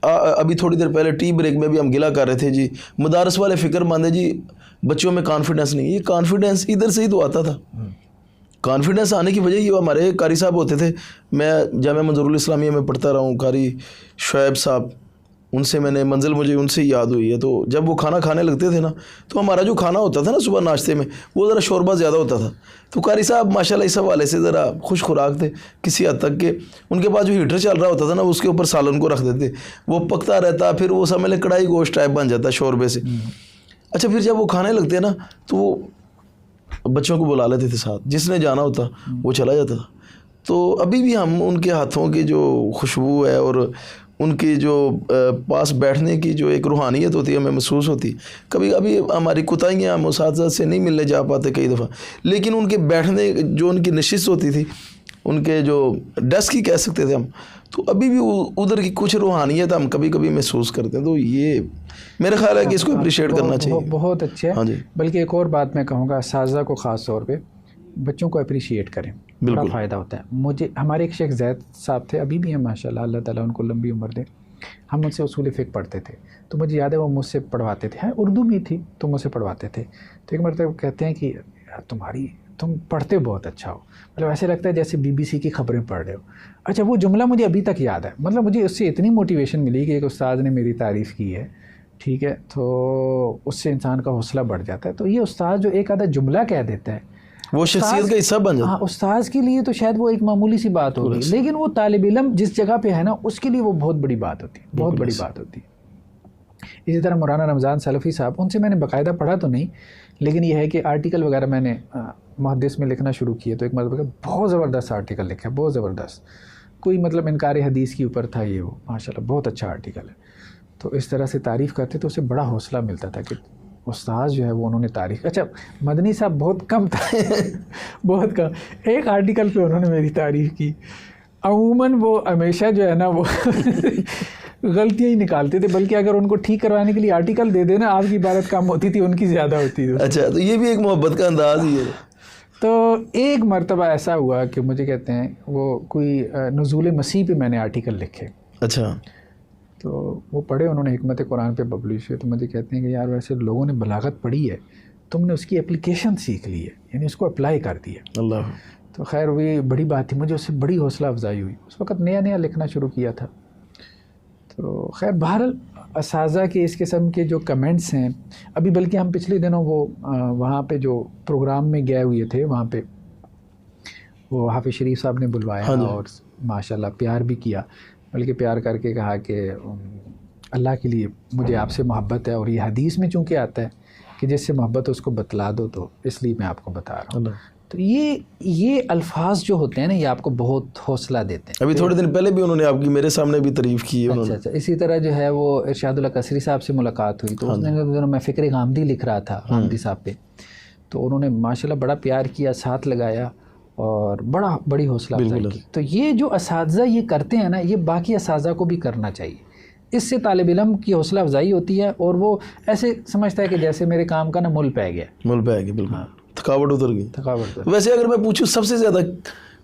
ابھی تھوڑی دیر پہلے ٹی بریک میں بھی ہم گلا کر رہے تھے جی, مدارس والے فکر مند ہیں جی بچوں میں کانفیڈنس نہیں. یہ کانفیڈنس ادھر سے ہی تو آتا تھا, کانفیڈنس آنے کی وجہ یہ ہمارے قاری صاحب ہوتے تھے. میں جامعہ منظور الاسلامیہ میں پڑھتا رہا ہوں, قاری شعیب صاحب, ان سے میں نے منزل مجھے ان سے یاد ہوئی ہے. تو جب وہ کھانا کھانے لگتے تھے نا, تو ہمارا جو کھانا ہوتا تھا نا صبح ناشتے میں, وہ ذرا شوربہ زیادہ ہوتا تھا. تو قاری صاحب ماشاءاللہ اس حوالے سے ذرا خوش خوراک تھے کسی حد تک کہ ان کے پاس جو ہیٹر چل رہا ہوتا تھا نا, اس کے اوپر سالن کو رکھ دیتے, وہ پکتا رہتا, پھر وہ سمجھ لیں کڑائی گوشت ٹائپ بن جاتا شوربے سے. اچھا پھر جب وہ کھانے لگتے ہیں نا, تو وہ بچوں کو بلا لیتے تھے ساتھ, جس نے جانا ہوتا وہ چلا جاتا تھا. تو ابھی بھی ہم ان کے ہاتھوں کی جو خوشبو ہے اور ان کی جو پاس بیٹھنے کی جو ایک روحانیت ہوتی ہے ہمیں محسوس ہوتی. کبھی کبھی ہماری کوتاہیاں ہم اساتذہ سے نہیں ملنے جا پاتے کئی دفعہ, لیکن ان کے بیٹھنے جو ان کی نشست ہوتی تھی, ان کے جو ڈیسک ہی کہہ سکتے تھے ہم, تو ابھی بھی ادھر کی کچھ روحانیت ہم کبھی کبھی محسوس کرتے ہیں. تو یہ میرا خیال ہے کہ اس کو اپریشیٹ کرنا چاہیے. بہت اچھا ہے. ہاں جی. بلکہ ایک اور بات میں کہوں گا, اساتذہ کو خاص طور پہ بچوں کو اپریشیٹ کریں, بڑا فائدہ ہوتا ہے. مجھے ہمارے ایک شیخ زید صاحب تھے, ابھی بھی ہیں ماشاءاللہ, اللہ تعالیٰ ان کو لمبی عمر دے. ہم ان سے اصول فقہ پڑھتے تھے, تو مجھے یاد ہے وہ مجھ سے پڑھواتے تھے, اردو میں تھی تو مجھ سے پڑھواتے تھے. تو ایک مرتبہ کہتے ہیں کہ تم پڑھتے بہت اچھا ہو, مطلب ایسے لگتا ہے جیسے BBC کی خبریں پڑھ رہے ہو. اچھا وہ جملہ مجھے ابھی تک یاد ہے, مطلب مجھے اس سے اتنی موٹیویشن ملی کہ ایک استاد نے میری تعریف کی ہے, ٹھیک ہے, تو اس سے انسان کا حوصلہ بڑھ جاتا ہے. تو یہ استاد جو ایک آدھا جملہ کہہ دیتا ہے, وہ شخصیت کا حصہ بن جاتا ہے. ہاں, استاذ کے لیے تو شاید وہ ایک معمولی سی بات ہوگی, لیکن وہ طالب علم جس جگہ پہ ہے نا, اس کے لیے وہ بہت بڑی بات ہوتی ہے, بہت بڑی بات ہوتی ہے. اسی طرح مولانا رمضان سلفی صاحب, ان سے میں نے باقاعدہ پڑھا تو نہیں, لیکن یہ ہے کہ آرٹیکل وغیرہ میں نے محدث میں لکھنا شروع کیے, تو ایک مرتبہ بہت زبردست آرٹیکل لکھا, بہت زبردست, کوئی مطلب انکار حدیث کے اوپر تھا یہ, وہ ماشاءاللہ بہت اچھا آرٹیکل ہے. تو اس طرح سے تعریف کرتے تو اسے بڑا حوصلہ ملتا تھا کہ استاذ جو ہے وہ انہوں نے تعریف. اچھا مدنی صاحب بہت کم تھا, بہت کم, ایک آرٹیکل پہ انہوں نے میری تعریف کی. عموماً وہ ہمیشہ جو ہے نا وہ غلطیاں ہی نکالتے تھے, بلکہ اگر ان کو ٹھیک کروانے کے لیے آرٹیکل دے دینا, آپ کی عبارت کم ہوتی تھی, ان کی زیادہ ہوتی تھی. اچھا, تو یہ بھی ایک محبت کا انداز ہی ہے. تو ایک مرتبہ ایسا ہوا کہ مجھے کہتے ہیں وہ کوئی نزول مسیح پہ میں نے آرٹیکل لکھے. اچھا. تو وہ پڑھے انہوں نے, حکمت قرآن پہ پبلش ہوئے. تو مجھے کہتے ہیں کہ یار ویسے لوگوں نے بلاغت پڑھی ہے, تم نے اس کی اپلیکیشن سیکھ لی ہے, یعنی اس کو اپلائی کر دیا. اللہ. تو خیر وہ بڑی بات تھی, مجھے اس سے بڑی حوصلہ افزائی ہوئی. اس وقت نیا نیا لکھنا شروع کیا تھا. تو خیر بہرحال اساتذہ کے اس قسم کے جو کمنٹس ہیں, ابھی بلکہ ہم پچھلے دنوں وہ وہاں پہ جو پروگرام میں گئے ہوئے تھے, وہاں پہ وہ حافظ شریف صاحب نے بلوایا اور ماشاءاللہ پیار بھی کیا, بلکہ پیار کر کے کہا کہ اللہ کے لیے مجھے آپ سے محبت ہے, اور یہ حدیث میں چونکہ آتا ہے کہ جس سے محبت ہے اس کو بتلا دو, تو اس لیے میں آپ کو بتا رہا ہوں. تو یہ الفاظ جو ہوتے ہیں نا, یہ آپ کو بہت حوصلہ دیتے ہیں. ابھی تھوڑے دن پہلے بھی انہوں نے آپ کی میرے سامنے بھی تعریف کی ہے. اچھا. اسی طرح جو ہے وہ ارشاد اللہ قصری صاحب سے ملاقات ہوئی, تو اس نے میں فکر غامدی لکھ رہا تھا غامدی صاحب پہ, تو انہوں نے ماشاءاللہ بڑا پیار کیا, ساتھ لگایا اور بڑی حوصلہ افزائی کی. تو یہ جو اساتذہ یہ کرتے ہیں نا, یہ باقی اساتذہ کو بھی کرنا چاہیے. اس سے طالب علم کی حوصلہ افزائی ہوتی ہے, اور وہ ایسے سمجھتا ہے کہ جیسے میرے کام کا نا مل پہ گیا. بالکل, تھکاوٹ اتر گئی. ویسے اگر میں پوچھوں سب سے زیادہ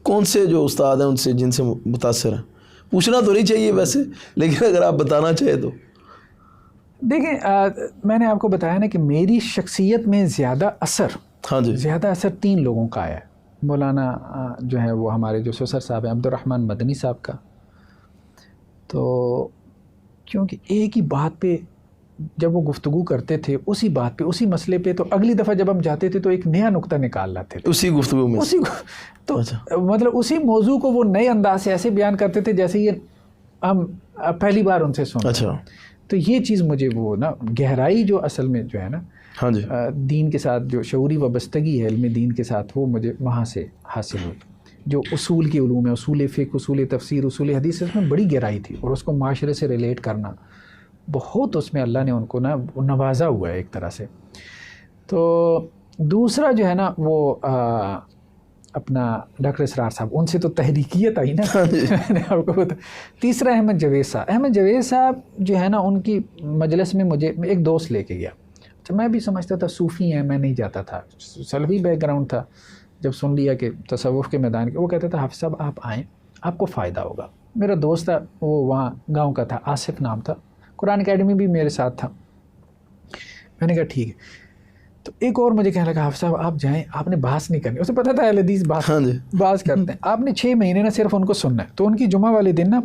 کون سے جو استاد ہیں ان سے جن سے متاثر ہیں, پوچھنا تو نہیں چاہیے ویسے, لیکن اگر آپ بتانا چاہیں تو. دیکھیں میں نے آپ کو بتایا نا کہ میری شخصیت میں زیادہ اثر, ہاں جی, زیادہ اثر 3 لوگوں کا آیا ہے. مولانا جو ہے وہ ہمارے جو سسر صاحب ہیں, عبد الرحمن مدنی صاحب کا. تو کیونکہ ایک ہی بات پہ جب وہ گفتگو کرتے تھے, اسی بات پہ, اسی مسئلے پہ, تو اگلی دفعہ جب ہم جاتے تھے تو ایک نیا نقطہ نکال لاتے تھے اسی گفتگو میں. تو مطلب اسی موضوع کو وہ نئے انداز سے ایسے بیان کرتے تھے جیسے یہ ہم پہلی بار ان سے سن. اچھا. تو یہ چیز مجھے وہ نا گہرائی جو اصل میں جو ہے نا, ہاں جی, دین کے ساتھ جو شعوری وابستگی ہے علم دین کے ساتھ, وہ مجھے وہاں سے حاصل ہوئی. جو اصول کے علوم ہے, اصول فقہ, اصول تفسیر, اصول حدیث, اس میں بڑی گہرائی تھی, اور اس کو معاشرے سے ریلیٹ کرنا بہت, اس میں اللہ نے ان کو نا نوازا ہوا ہے ایک طرح سے. تو دوسرا جو ہے نا وہ اپنا ڈاکٹر اسرار صاحب, ان سے تو تحریکیت آئی نا, میں نے آپ کو بتا. تیسرا احمد جاوید صاحب. احمد جاوید صاحب جو ہے نا, ان کی مجلس میں مجھے ایک دوست لے کے گیا. تو میں بھی سمجھتا تھا صوفی ہیں, میں نہیں جاتا تھا, سلفی بیک گراؤنڈ تھا. جب سن لیا کہ تصوف کے میدان کے, وہ کہتا تھا حافظ صاحب آپ آئیں, آپ کو فائدہ ہوگا. میرا دوست تھا, وہ وہاں گاؤں کا تھا, آصف نام تھا, قرآن اکیڈمی بھی میرے ساتھ تھا. میں نے کہا ٹھیک ہے. تو ایک اور مجھے کہنے لگا حافظ صاحب آپ جائیں, آپ نے بحث نہیں کرنی. اسے پتہ تھا اہل حدیث بحث کرتے ہیں. آپ نے 6 مہینے نا صرف ان کو سننا ہے. تو ان کی جمعہ والے دن نا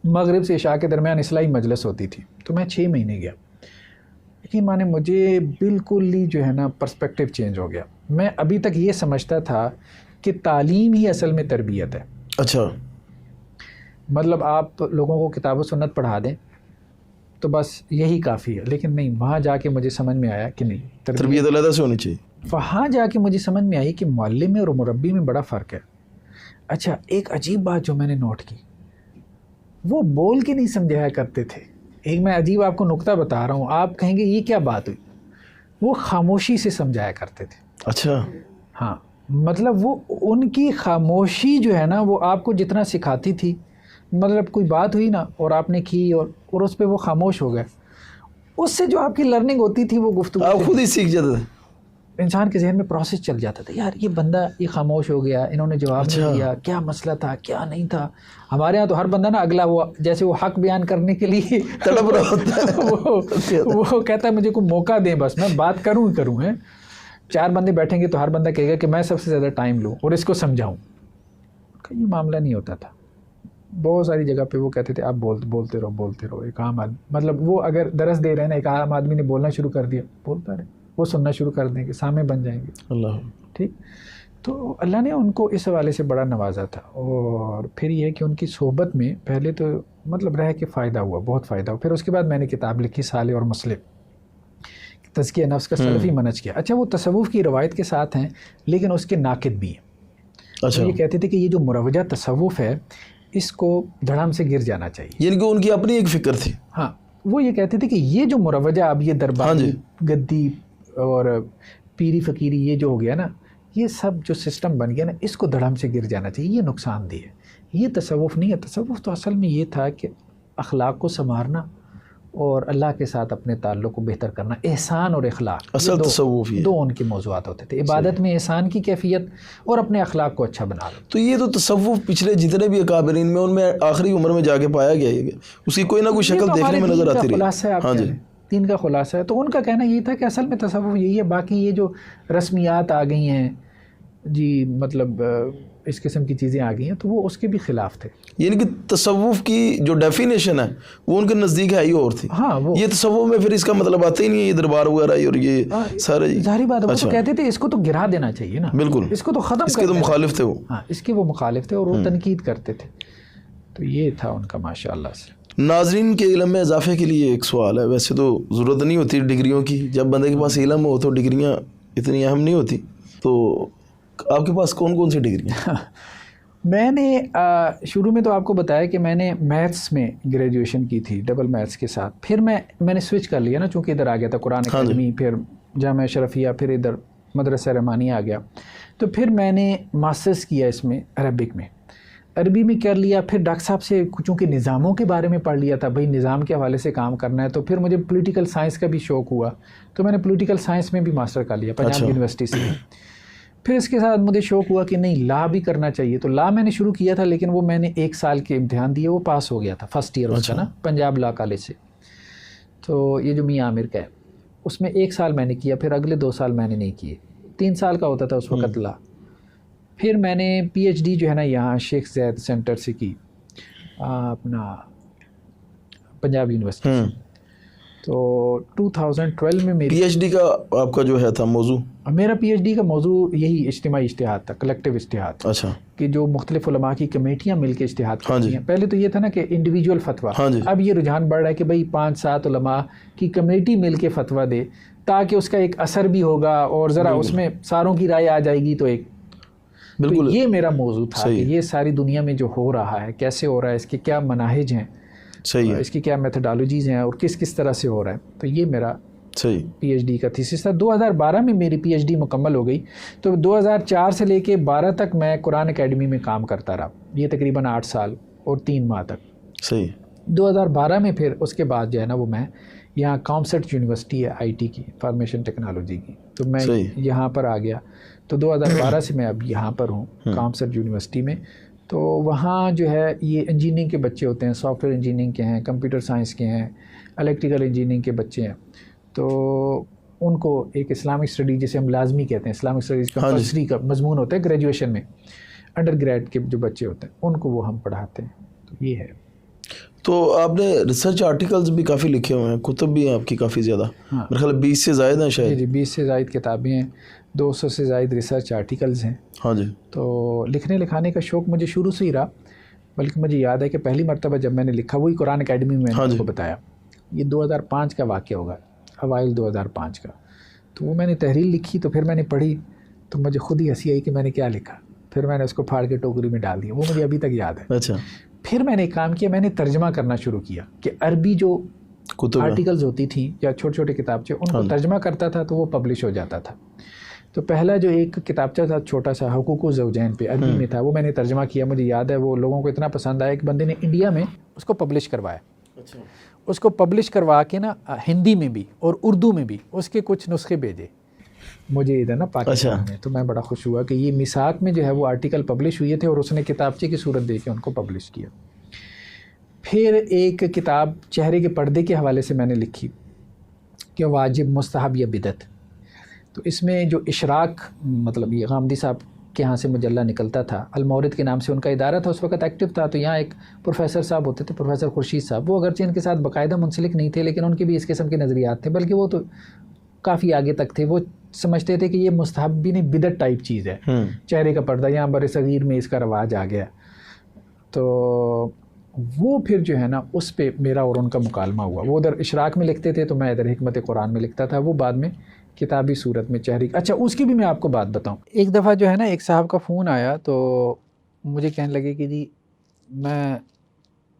مغرب سے عشاء کے درمیان اصلاحی مجلس ہوتی تھی. تو میں 6 مہینے گیا. یقین مانے مجھے بالکل ہی جو ہے نا پرسپیکٹیو چینج ہو گیا. میں ابھی تک یہ سمجھتا تھا کہ تعلیم ہی اصل میں تربیت ہے. اچھا, مطلب آپ لوگوں کو کتاب و سنت پڑھا دیں تو بس یہی کافی ہے. لیکن نہیں, وہاں جا کے مجھے سمجھ میں آیا کہ نہیں, تربیت علیحدہ سے ہونی چاہیے. وہاں جا کے مجھے سمجھ میں آئی کہ معلم میں اور مربی میں بڑا فرق ہے. اچھا, ایک عجیب بات جو میں نے نوٹ کی, وہ بول کے نہیں سمجھایا کرتے تھے. ایک میں عجیب آپ کو نکتہ بتا رہا ہوں, آپ کہیں گے یہ کیا بات ہوئی. وہ خاموشی سے سمجھایا کرتے تھے. اچھا, ہاں, مطلب وہ ان کی خاموشی جو ہے نا وہ آپ کو جتنا سکھاتی تھی. مطلب کوئی بات ہوئی نا اور آپ نے کی اور اس پہ وہ خاموش ہو گئے, اس سے جو آپ کی لرننگ ہوتی تھی وہ گفتگو آپ خود ہی سیکھ جاتے تھے. انسان کے ذہن میں پروسیس چل جاتا تھا, یار یہ بندہ یہ خاموش ہو گیا, انہوں نے جواب نہیں دیا, کیا مسئلہ تھا کیا نہیں تھا. ہمارے ہاں تو ہر بندہ نا اگلا وہ جیسے وہ حق بیان کرنے کے لیے تڑپ رہا ہوتا ہے. وہ کہتا ہے مجھے کوئی موقع دیں, بس میں بات کروں ہی کروں. ہے 4 بندے بیٹھیں گے تو ہر بندہ کہے گا کہ میں سب سے زیادہ ٹائم لوں اور اس کو سمجھاؤں. یہ معاملہ نہیں ہوتا تھا. بہت ساری جگہ پہ وہ کہتے تھے آپ بولتے رہو. ایک عام آدمی, مطلب وہ اگر درس دے رہے ہیں نا, ایک عام آدمی نے بولنا شروع کر دیا, بولتا رہے, وہ سننا شروع کر دیں گے, سامنے بن جائیں گے. اللہ ٹھیک. تو اللہ نے ان کو اس حوالے سے بڑا نوازا تھا. اور پھر یہ ہے کہ ان کی صحبت میں پہلے تو مطلب رہ کے فائدہ ہوا, بہت فائدہ ہوا. پھر اس کے بعد میں نے کتاب لکھی صالح اور مسلم, تزکیہ نفس کا سلفی منہج کیا. اچھا, وہ تصوف کی روایت کے ساتھ ہیں لیکن اس کے ناقد بھی ہیں. اچھا, یہ کہتے تھے کہ یہ جو مروجہ تصوف ہے اس کو دھڑام سے گر جانا چاہیے. یعنی کہ ان کی اپنی ایک فکر تھی. ہاں, وہ یہ کہتے تھے کہ یہ جو مروجہ اب یہ درباری گدی اور پیری فقیری یہ جو ہو گیا نا, یہ سب جو سسٹم بن گیا نا, اس کو دھڑام سے گر جانا چاہیے, یہ نقصان دہ ہے. یہ تصوف نہیں ہے. تصوف تو اصل میں یہ تھا کہ اخلاق کو سنوارنا اور اللہ کے ساتھ اپنے تعلق کو بہتر کرنا. احسان اور اخلاق اصل تصوف یہ 2 ان کے موضوعات ہوتے تھے. عبادت میں احسان کی کیفیت اور اپنے اخلاق کو اچھا بنا لو. تو یہ تو تصوف پچھلے جتنے بھی اکابرین میں ان میں آخری عمر میں جا کے پایا گیا ہے, اس کی کوئی نہ کوئی شکل دیکھنے میں نظر آتی رہی. ہاں جی, دین کا خلاصہ ہے. تو ان کا کہنا یہ تھا کہ اصل میں تصوف یہی ہے. باقی یہ جو رسمیات آ گئی ہیں جی, مطلب اس قسم کی چیزیں آ گئی ہیں, تو وہ اس کے بھی خلاف تھے. یعنی کہ تصوف کی جو ڈیفینیشن ہے وہ ان کے نزدیک ہے ہی اور تھی. ہاں, وہ یہ تصوف میں پھر اس کا مطلب آتا ہی نہیں ہے یہ دربار وغیرہ اور یہ سارے. ظاہری بات ہے, وہ تو کہتے تھے اس کو تو گرا دینا چاہیے نا. بالکل, اس کو تو ختم, اس کے تو مخالف تھے وہ. ہاں, اس کے وہ مخالف تھے اور وہ تنقید کرتے تھے. تو یہ تھا ان کا ماشاء اللہ سے. ناظرین کے علم میں اضافے کے لیے ایک سوال ہے. ویسے تو ضرورت نہیں ہوتی ڈگریوں کی, جب بندے کے پاس علم ہو تو ڈگریاں اتنی اہم نہیں ہوتی. تو آپ کے پاس کون کون سی ڈگریاں؟ میں نے شروع میں تو آپ کو بتایا کہ میں نے میتھس میں گریجویشن کی تھی, ڈبل میتھس کے ساتھ. پھر میں نے سوئچ کر لیا نا, چونکہ ادھر آ گیا تھا قرآن اکیڈمی, پھر جامعہ اشرفیہ, پھر ادھر مدرسہ رحمانیہ آ گیا. تو پھر میں نے ماسٹرز کیا اس میں عربک میں, عربی میں کر لیا. پھر ڈاکٹر صاحب سے چونکہ نظاموں کے بارے میں پڑھ لیا تھا, بھائی نظام کے حوالے سے کام کرنا ہے, تو پھر مجھے پولیٹیکل سائنس کا بھی شوق ہوا, تو میں نے پولیٹیکل سائنس میں بھی ماسٹر کر لیا پنجاب یونیورسٹی سے. پھر اس کے ساتھ مجھے شوق ہوا کہ نہیں لا بھی کرنا چاہیے, تو لا میں نے شروع کیا تھا, لیکن وہ میں نے 1 سال کے امتحان دیے, وہ پاس ہو گیا تھا فرسٹ ایئر اس کا نا, پنجاب لا کالج سے. تو یہ جو میاں عامر کا ہے اس میں 1 سال میں نے کیا, پھر اگلے 2 سال میں نے نہیں کیے. 3 سال کا ہوتا تھا اس وقت لا. پھر میں نے پی ایچ ڈی جو ہے نا یہاں شیخ زید سینٹر سے کی, اپنا پنجاب یونیورسٹی سے. تو 2012 میں میری پی ایچ ڈی کا آپ کا جو ہے تھا موضوع, میرا پی ایچ ڈی کا موضوع یہی اجتماعی اجتہاد تھا, کلیکٹیو اجتہاد. اچھا, کہ جو مختلف علماء کی کمیٹیاں مل کے اجتہاد کرتی ہیں. پہلے تو یہ تھا نا کہ انڈیویجول فتویٰ, اب یہ رجحان بڑھ رہا ہے کہ بھئی 5-7 علماء کی کمیٹی مل کے فتویٰ دے, تاکہ اس کا ایک اثر بھی ہوگا اور ذرا اس میں ساروں کی رائے آ جائے گی. تو ایک بالکل یہ میرا موضوع تھا کہ یہ ساری دنیا میں جو ہو رہا ہے کیسے ہو رہا ہے, اس کے کیا مناہج ہیں, اس کی کیا میتھڈالوجیز ہیں, اور کس طرح سے ہو رہا ہے. تو یہ میرا پی ایچ ڈی کا تھیسس تھا. 2012 میں میری پی ایچ ڈی مکمل ہو گئی. تو 2004 سے لے کے 12 تک میں قرآن اکیڈمی میں کام کرتا رہا, یہ تقریباً 8 سال اور 3 ماہ تک. 2012 میں پھر اس کے بعد جو ہے نا وہ میں یہاں کامسٹ یونیورسٹی ہے آئی ٹی کی, انفارمیشن ٹیکنالوجی کی, تو میں یہاں پر آ گیا. تو 2012 سے میں اب یہاں پر ہوں کامسٹ یونیورسٹی میں. تو وہاں جو ہے یہ انجینئرنگ کے بچے ہوتے ہیں, سافٹ ویئر انجینئرنگ کے ہیں, کمپیوٹر سائنس کے ہیں, الیکٹریکل انجینئرنگ کے بچے ہیں. تو ان کو ایک اسلامک اسٹڈی جسے ہم لازمی کہتے ہیں، اسلامک اسٹڈیز کمپلسری کا مضمون ہوتا ہے گریجویشن میں، انڈر گریڈ کے جو بچے ہوتے ہیں ان کو وہ ہم پڑھاتے ہیں. تو یہ ہے. تو آپ نے ریسرچ آرٹیکلز بھی کافی لکھے ہوئے ہیں، کتب بھی ہیں آپ کی کافی زیادہ، میرے خیال 20 سے زائد ہیں شاید. جی 20 سے زائد کتابیں ہیں، 200 سے زائد ریسرچ آرٹیکلز ہیں. ہاں جی. تو لکھنے لکھانے کا شوق مجھے شروع سے ہی رہا، بلکہ مجھے یاد ہے کہ پہلی مرتبہ جب میں نے لکھا وہی قرآن اکیڈمی میں نے آپ کو بتایا، یہ 2005 کا واقعہ ہوگا، اوائل 2005 کا. تو وہ میں نے تحریر لکھی تو پھر میں نے پڑھی تو مجھے خود ہی ہنسی آئی کہ میں نے کیا لکھا. پھر میں نے اس کو پھاڑ کے ٹوکری میں ڈال دیا، وہ مجھے ابھی تک یاد ہے. اچھا. پھر میں نے ایک کام کیا، میں نے ترجمہ کرنا شروع کیا کہ عربی جو آرٹیکلز ہوتی تھیں یا چھوٹے چھوٹے کتابچے ان کو ترجمہ کرتا تھا تو وہ پبلش ہو جاتا تھا. تو پہلا جو ایک کتابچہ تھا چھوٹا سا حقوق الزوجین پہ عربی میں تھا، وہ میں نے ترجمہ کیا. مجھے یاد ہے وہ لوگوں کو اتنا پسند آیا کہ بندے نے انڈیا میں اس کو پبلش کروایا. اس کو پبلش کروا کے نا ہندی میں بھی اور اردو میں بھی اس کے کچھ نسخے بھیجے مجھے ادھر نا پاکستان میں. تو میں بڑا خوش ہوا کہ یہ میثاق میں جو ہے وہ آرٹیکل پبلش ہوئے تھے اور اس نے کتابچے کی صورت دے کے ان کو پبلش کیا. پھر ایک کتاب چہرے کے پردے کے حوالے سے میں نے لکھی کہ واجب مستحب یا بدعت. تو اس میں جو اشراق مطلب یہ غامدی صاحب کے ہاں سے مجلہ نکلتا تھا، المورد کے نام سے ان کا ادارہ تھا، اس وقت ایکٹیو تھا. تو یہاں ایک پروفیسر صاحب ہوتے تھے، پروفیسر خورشید صاحب، وہ اگرچہ ان کے ساتھ باقاعدہ منسلک نہیں تھے لیکن ان کے بھی اس قسم کے نظریات تھے، بلکہ وہ تو کافی آگے تک تھے. وہ سمجھتے تھے کہ یہ مستحب بھی نہیں بدعت ٹائپ چیز ہے، چہرے کا پردہ یہاں بر صغیر میں اس کا رواج آ گیا. تو وہ پھر جو ہے نا اس پہ میرا اور ان کا مکالمہ ہوا. وہ ادھر اشراق میں لکھتے تھے تو میں ادھر حکمت قرآن میں لکھتا تھا. وہ بعد میں کتابی صورت میں چہرے. اچھا اس کی بھی میں آپ کو بات بتاؤں. ایک دفعہ جو ہے نا ایک صاحب کا فون آیا تو مجھے کہنے لگے کہ جی میں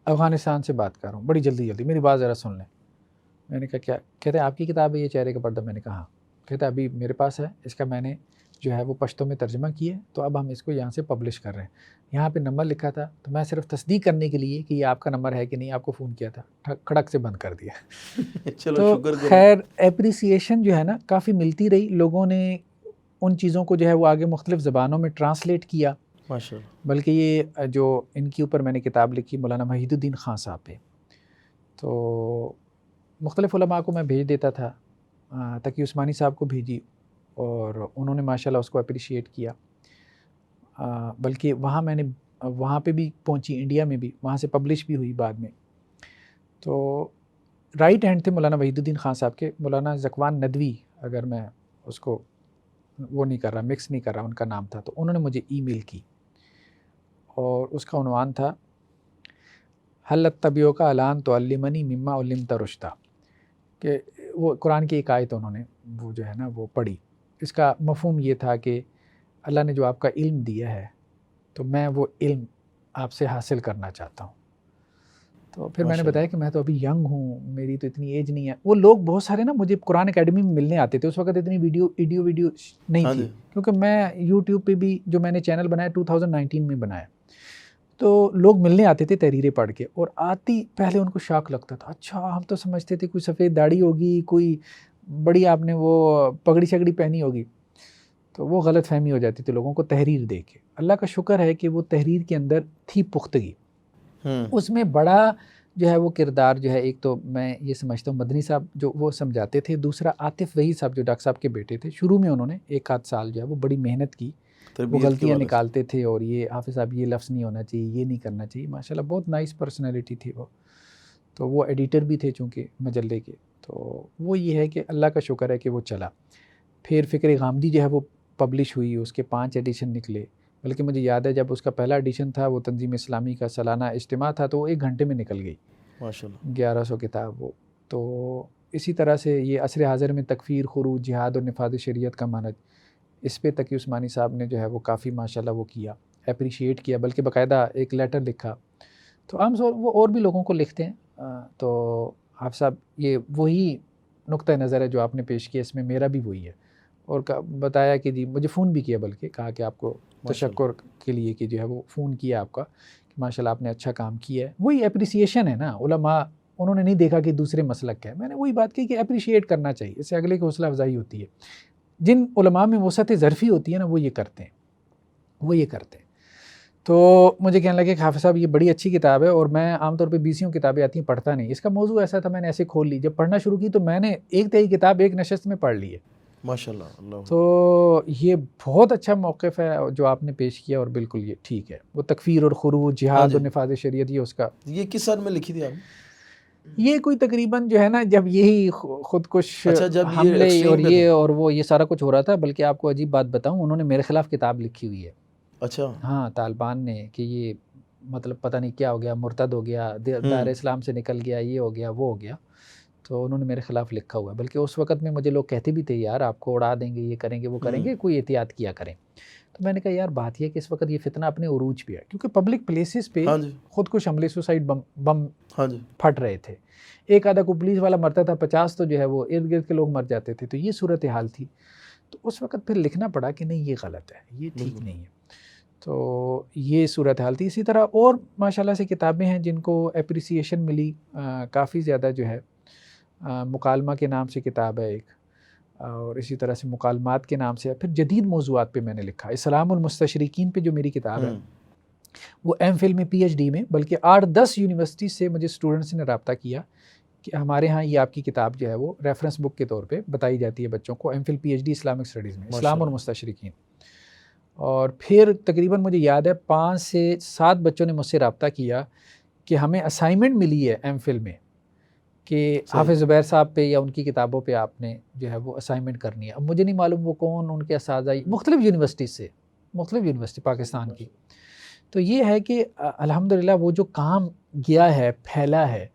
افغانستان سے بات کر رہا ہوں، بڑی جلدی میری بات ذرا سن لیں. میں نے کہا کیا؟ کہتے ہیں آپ کی کتاب ہے یہ چہرے کا پردہ؟ میں نے کہا ہاں. کہتے ابھی میرے پاس ہے، اس کا میں نے جو ہے وہ پشتو میں ترجمہ کیا ہے، تو اب ہم اس کو یہاں سے پبلش کر رہے ہیں. یہاں پہ نمبر لکھا تھا تو میں صرف تصدیق کرنے کے لیے کہ یہ آپ کا نمبر ہے کہ نہیں آپ کو فون کیا تھا، کھڑک سے بند کر دیا. تو خیر اپریسیشن جو ہے نا کافی ملتی رہی. لوگوں نے ان چیزوں کو جو ہے وہ آگے مختلف زبانوں میں ٹرانسلیٹ کیا. بلکہ یہ جو ان کے اوپر میں نے کتاب لکھی مولانا وحید الدین خان صاحب پہ، تو مختلف علماء کو میں بھیج دیتا تھا. تقی عثمانی صاحب کو بھیجی اور انہوں نے ماشاءاللہ اس کو اپریشیٹ کیا. بلکہ وہاں پہ بھی پہنچی، انڈیا میں بھی، وہاں سے پبلش بھی ہوئی بعد میں. تو رائٹ ہینڈ تھے مولانا وحید الدین خان صاحب کے، مولانا ذکوان ندوی، اگر میں اس کو وہ نہیں کر رہا، مکس نہیں کر رہا، ان کا نام تھا. تو انہوں نے مجھے ای میل کی اور اس کا عنوان تھا حل اتبیو کا اعلان تعلمنی مما علمت رشدا، کہ وہ قرآن کی ایک آیت انہوں نے وہ جو ہے نا وہ پڑھی. اس کا مفہوم یہ تھا کہ اللہ نے جو آپ کا علم دیا ہے تو میں وہ علم آپ سے حاصل کرنا چاہتا ہوں. تو پھر میں نے بتایا کہ میں تو ابھی ینگ ہوں، میری تو اتنی ایج نہیں ہے. وہ لوگ بہت سارے نا مجھے قرآن اکیڈمی میں ملنے آتے تھے. اس وقت اتنی ویڈیو نہیں تھی، کیونکہ میں یوٹیوب پہ بھی جو میں نے چینل بنایا 2019 میں بنایا، تو لوگ ملنے آتے تھے تحریریں پڑھ کے. اور آتی پہلے ان کو شاک لگتا تھا، اچھا ہم تو سمجھتے تھے کوئی سفید داڑھی ہوگی، کوئی بڑی آپ نے وہ پگڑی شگڑی پہنی ہوگی. تو وہ غلط فہمی ہو جاتی تھی لوگوں کو تحریر دے کے. اللہ کا شکر ہے کہ وہ تحریر کے اندر تھی پختگی. اس میں بڑا جو ہے وہ کردار جو ہے، ایک تو میں یہ سمجھتا ہوں مدنی صاحب جو وہ سمجھاتے تھے، دوسرا عاطف وحید صاحب جو ڈاکٹر صاحب کے بیٹے تھے. شروع میں انہوں نے 1 آدھ سال جو ہے وہ بڑی محنت کی، وہ غلطیاں نکالتے تھے اور یہ حافظ صاحب یہ لفظ نہیں ہونا چاہیے، یہ نہیں کرنا چاہیے. ماشاءاللہ بہت نائس پرسنالٹی تھی وہ. تو وہ ایڈیٹر بھی تھے چونکہ مجلے کے. تو وہ یہ ہے کہ اللہ کا شکر ہے کہ وہ چلا. پھر فکر غامدی جو ہے وہ پبلش ہوئی، اس کے 5 ایڈیشن نکلے. بلکہ مجھے یاد ہے جب اس کا پہلا ایڈیشن تھا وہ تنظیم اسلامی کا سالانہ اجتماع تھا تو وہ 1 گھنٹے میں نکل گئی، ماشاءاللہ 1100 کتاب وہ. تو اسی طرح سے یہ عصر حاضر میں تکفیر، خروج، جہاد اور نفاذ شریعت کا منہج، اس پہ تقی عثمانی صاحب نے جو ہے وہ کافی ماشاءاللہ وہ کیا، اپریشیٹ کیا، بلکہ باقاعدہ ایک لیٹر لکھا. تو عام طور وہ اور بھی لوگوں کو لکھتے ہیں. تو آپ صاحب یہ وہی نقطہ نظر ہے جو آپ نے پیش کیا، اس میں میرا بھی وہی ہے. اور بتایا کہ جی مجھے فون بھی کیا، بلکہ کہا کہ آپ کو تشکر کے لیے کہ جو ہے وہ فون کیا آپ کا کہ ماشاءاللہ آپ نے اچھا کام کیا ہے. وہی اپریسیشن ہے نا. علماء انہوں نے نہیں دیکھا کہ دوسرے مسلک ہے، میں نے وہی بات کی کہ اپریشیٹ کرنا چاہیے، اس سے اگلے کی حوصلہ افزائی ہوتی ہے. جن علماء میں وسعت ظرفی ہوتی ہے نا وہ یہ کرتے ہیں. تو مجھے کہنے لگے کہ حافظ صاحب یہ بڑی اچھی کتاب ہے، اور میں عام طور پہ 20 کتابیں آتی ہیں پڑھتا نہیں، اس کا موضوع ایسا تھا میں نے ایسے کھول لی، جب پڑھنا شروع کی تو میں نے 1/3 کتاب ایک نشست میں پڑھ لی ہے. ماشاء اللہ. اللہ. تو یہ بہت اچھا موقف ہے جو آپ نے پیش کیا، اور بالکل یہ ٹھیک ہے. وہ تکفیر اور خروج، جہاد اور نفاذ شریعت، یہ اس کا. یہ کس سال میں لکھی تھی آپ نے؟ یہ کوئی تقریباً جو ہے نا جب یہی خودکش جب حملے یہ اور یہ اور وہ یہ سارا کچھ ہو رہا تھا. بلکہ آپ کو عجیب بات بتاؤں، انہوں نے میرے خلاف کتاب لکھی ہوئی ہے. اچھا. ہاں، طالبان نے، کہ یہ مطلب پتہ نہیں کیا ہو گیا، مرتد ہو گیا، دائرہ اسلام سے نکل گیا، یہ ہو گیا، وہ ہو گیا. تو انہوں نے میرے خلاف لکھا ہوا ہے. بلکہ اس وقت میں مجھے لوگ کہتے بھی تھے یار آپ کو اڑا دیں گے، یہ کریں گے، وہ کریں گے، کوئی احتیاط کیا کریں. تو میں نے کہا یار بات یہ ہے کہ اس وقت یہ فتنہ اپنے عروج پہ ہے، کیونکہ پبلک پلیسز پہ خودکش حملے، سوسائڈ بم پھٹ رہے تھے. ایک آدھا کو پولیس والا مرتا تھا، 50 تو جو ہے وہ ارد گرد کے لوگ مر جاتے تھے. تو یہ صورتحال تھی. تو اس وقت پھر لکھنا پڑا کہ نہیں یہ غلط ہے، یہ ٹھیک نہیں ہے. تو یہ صورتحال تھی. اسی طرح اور ماشاءاللہ سے کتابیں ہیں جن کو اپریسیشن ملی کافی زیادہ. جو ہے مکالمہ کے نام سے کتاب ہے ایک، اور اسی طرح سے مکالمات کے نام سے. پھر جدید موضوعات پہ میں نے لکھا. اسلام المستشرقین پہ جو میری کتاب ہے وہ ایم فل میں، پی ایچ ڈی میں، بلکہ 8-10 یونیورسٹی سے مجھے اسٹوڈنٹس نے رابطہ کیا کہ ہمارے ہاں یہ آپ کی کتاب جو ہے وہ ریفرنس بک کے طور پہ بتائی جاتی ہے بچوں کو، M Phil P H D Islamic studies میں، اسلام اور مستشرقین. اور پھر تقریباً مجھے یاد ہے 5 سے 7 بچوں نے مجھ سے رابطہ کیا کہ ہمیں اسائنمنٹ ملی ہے ایم فل میں کہ حافظ زبیر صاحب پہ یا ان کی کتابوں پہ آپ نے جو ہے وہ اسائنمنٹ کرنی ہے. اب مجھے نہیں معلوم وہ کون ان کے اساتذہ، مختلف یونیورسٹیز سے، مختلف یونیورسٹی پاکستان کی. تو یہ ہے کہ الحمدللہ وہ جو کام گیا ہے، پھیلا ہے،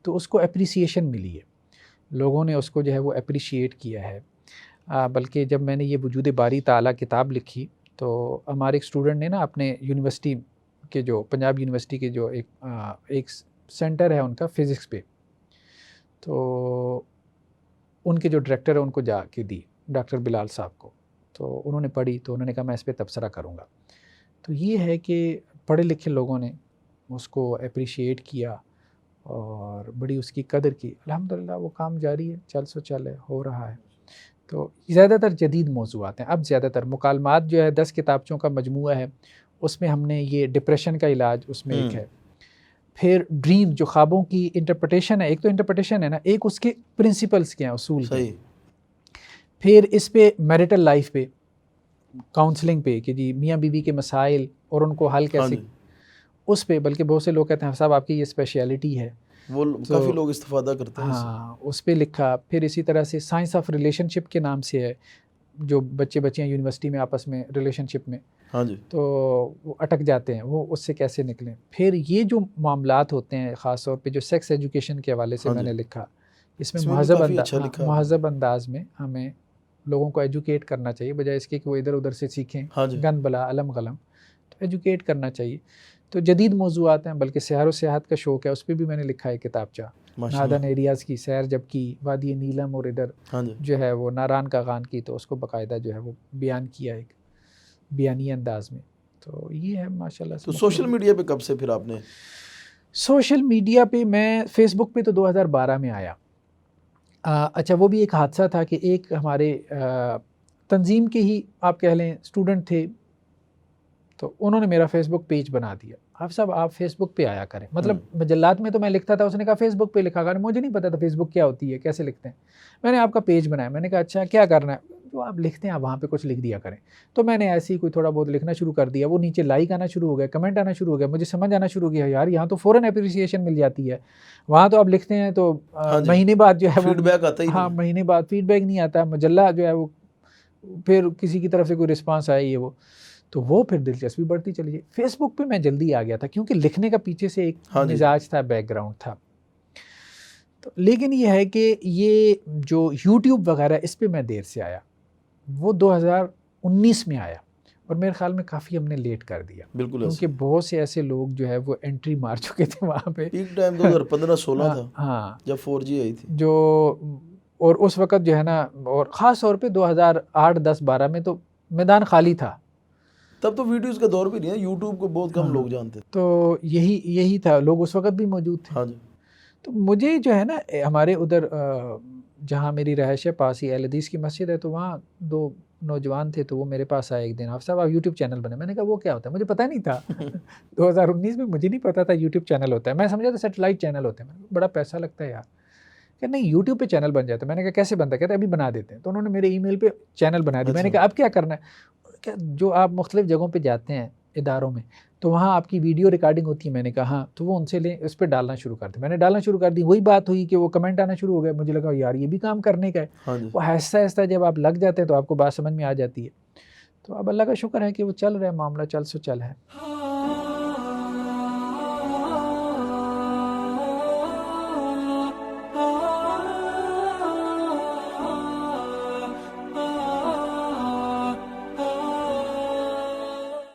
تو اس کو اپریسیشن ملی ہے، لوگوں نے اس کو جو ہے وہ اپریشیٹ کیا ہے. بلکہ جب میں نے یہ وجود باری تعالیٰ کتاب لکھی تو ہمارے ایک اسٹوڈنٹ نے نا اپنے یونیورسٹی کے جو پنجاب یونیورسٹی کے جو ایک سینٹر ہے ان کا فزکس پہ، تو ان کے جو ڈائریکٹر ہے ان کو جا کے دی، ڈاکٹر بلال صاحب کو. تو انہوں نے پڑھی تو انہوں نے کہا میں اس پہ تبصرہ کروں گا. تو یہ ہے کہ پڑھے لکھے لوگوں نے اس کو اپریشیٹ کیا اور بڑی اس کی قدر کی. الحمدللہ وہ کام جاری ہے، چل سو چل ہے، ہو رہا ہے. تو زیادہ تر جدید موضوعات ہیں. اب زیادہ تر مکالمات جو ہے 10 کتابچوں کا مجموعہ ہے، اس میں ہم نے یہ ڈپریشن کا علاج اس میں ایک ہے. پھر ڈریم جو خوابوں کی انٹرپریٹیشن ہے، ایک تو انٹرپریٹیشن ہے نا، ایک اس کے پرنسپلز کے ہیں، اصول کے. پھر اس پہ میریٹل لائف پہ، کاؤنسلنگ پہ کہ جی میاں بیوی کے مسائل اور ان کو حل کیسے، اس پہ. بلکہ بہت سے لوگ کہتے ہیں صاحب آپ کی یہ اسپیشلٹی ہے، وہ کافی لوگ استفادہ کرتے ہیں. ہاں، اس پہ لکھا. پھر اسی طرح سے سائنس آف ریلیشن شپ کے نام سے ہے، جو بچیاں یونیورسٹی میں آپس میں ریلیشن شپ میں تو وہ اٹک جاتے ہیں، وہ اس سے کیسے نکلیں. پھر یہ جو معاملات ہوتے ہیں خاص طور پہ جو سیکس ایجوکیشن کے حوالے سے میں نے لکھا، اس میں مہذب انداز میں ہمیں لوگوں کو ایجوکیٹ کرنا چاہیے، بجائے اس کے کہ وہ ادھر ادھر سے سیکھیں گن بلا علم غلم. تو ایجوکیٹ کرنا چاہیے. تو جدید موضوعات ہیں. بلکہ سحر و سیاحت کا شوق ہے، اس پہ بھی میں نے لکھا ہے کتابچہ، نادن ایریاز کی سیر جب کی، وادی نیلم اور ادھر جو ہے وہ ناران کا غان کی، تو اس کو باقاعدہ جو ہے وہ بیان کیا ایک بیانی انداز میں. تو یہ ہے ماشاءاللہ سے. تو سوشل میڈیا پہ کب سے پھر آپ نے؟ سوشل میڈیا پہ میں فیس بک پہ تو 2012 میں آیا. اچھا وہ بھی ایک حادثہ تھا کہ ایک ہمارے تنظیم کے ہی آپ کہہ لیں اسٹوڈنٹ تھے، تو انہوں نے میرا فیس بک پیج بنا دیا. حافظ صاحب آپ فیس بک پہ آیا کریں. مطلب مجلات میں تو میں لکھتا تھا، اس نے کہا فیس بک پہ لکھا کریں. مجھے نہیں پتا تھا فیس بک کیا ہوتی ہے، کیسے لکھتے ہیں. میں نے آپ کا پیج بنایا. میں نے کہا اچھا کیا کرنا ہے، جو آپ لکھتے ہیں آپ وہاں پہ کچھ لکھ دیا کریں. تو میں نے ایسے ہی کوئی تھوڑا بہت لکھنا شروع کر دیا. وہ نیچے لائک آنا شروع ہو گیا، کمنٹ آنا شروع ہو گیا. مجھے سمجھ آنا شروع ہو گیا یار یہاں تو فوراً اپریسیشن مل جاتی ہے. وہاں تو آپ لکھتے ہیں تو مہینے بعد جو ہے فیڈ بیک آتا ہی نہیں. ہاں، مہینے بعد فیڈ بیک نہیں آتا. مجلہ جو ہے وہ پھر کسی کی طرف سے کوئی رسپانس آئی ہے وہ، تو وہ پھر دلچسپی بڑھتی چلی گئی. فیس بک پہ میں جلدی آ گیا تھا کیونکہ لکھنے کا پیچھے سے ایک مزاج تھا، بیک گراؤنڈ تھا. تو لیکن یہ ہے کہ یہ جو یوٹیوب وغیرہ اس پہ میں دیر سے آیا، وہ 2019 میں آیا، اور میرے خیال میں کافی ہم نے لیٹ کر دیا. بالکل، کیونکہ بہت سے ایسے لوگ جو ہے وہ انٹری مار چکے تھے وہاں پہ. پیک ٹائم 2015-16 تھا، ہاں، جب 4G آئی تھی جو، اور اس وقت جو ہے نا، اور خاص طور پہ 2008-10-12 میں تو میدان خالی تھا. تب تو ویڈیوز کا دور بھی نہیں ہے، یوٹیوب کو بہت کم لوگ جانتے تھے. تو یہی تھا، لوگ اس وقت بھی موجود تھے. ہاں جی. تو مجھے جو ہے نا ہمارے ادھر جہاں میری رہائش ہے پاس ہی اہل حدیث کی مسجد ہے، تو وہاں 2 نوجوان تھے تو وہ میرے پاس آئے ایک دن، آپ صاحب آپ یوٹیوب چینل بنے. میں نے کہا وہ کیا ہوتا ہے؟ مجھے پتہ نہیں تھا 2019 میں مجھے نہیں پتا تھا یوٹیوب چینل ہوتا ہے. میں سمجھا تھا سیٹلائٹ چینل ہوتے ہیں. میں نے کہا بڑا پیسہ لگتا ہے یار. کہ نہیں یوٹیوب پہ چینل بن جاتا ہے. میں نے کہا کیسے بنتا ہے؟ کہتے ہیں ابھی بنا دیتے ہیں. تو انہوں نے میرے ای میل پہ چینل بنا دی. میں نے کہا اب کیا کرنا ہے؟ کہ جو آپ مختلف جگہوں پہ جاتے ہیں اداروں میں تو وہاں آپ کی ویڈیو ریکارڈنگ ہوتی ہے. میں نے کہا ہاں. تو وہ ان سے لیں، اس پہ ڈالنا شروع کر دیں. میں نے ڈالنا شروع کر دی. وہی بات ہوئی کہ وہ کمنٹ آنا شروع ہو گئے. مجھے لگا یار یہ بھی کام کرنے کا ہے. ہاں جی. وہ آہستہ آہستہ جب آپ لگ جاتے ہیں تو آپ کو بات سمجھ میں آ جاتی ہے. تو اب اللہ کا شکر ہے کہ وہ چل رہا ہے معاملہ، چل سو چل ہے.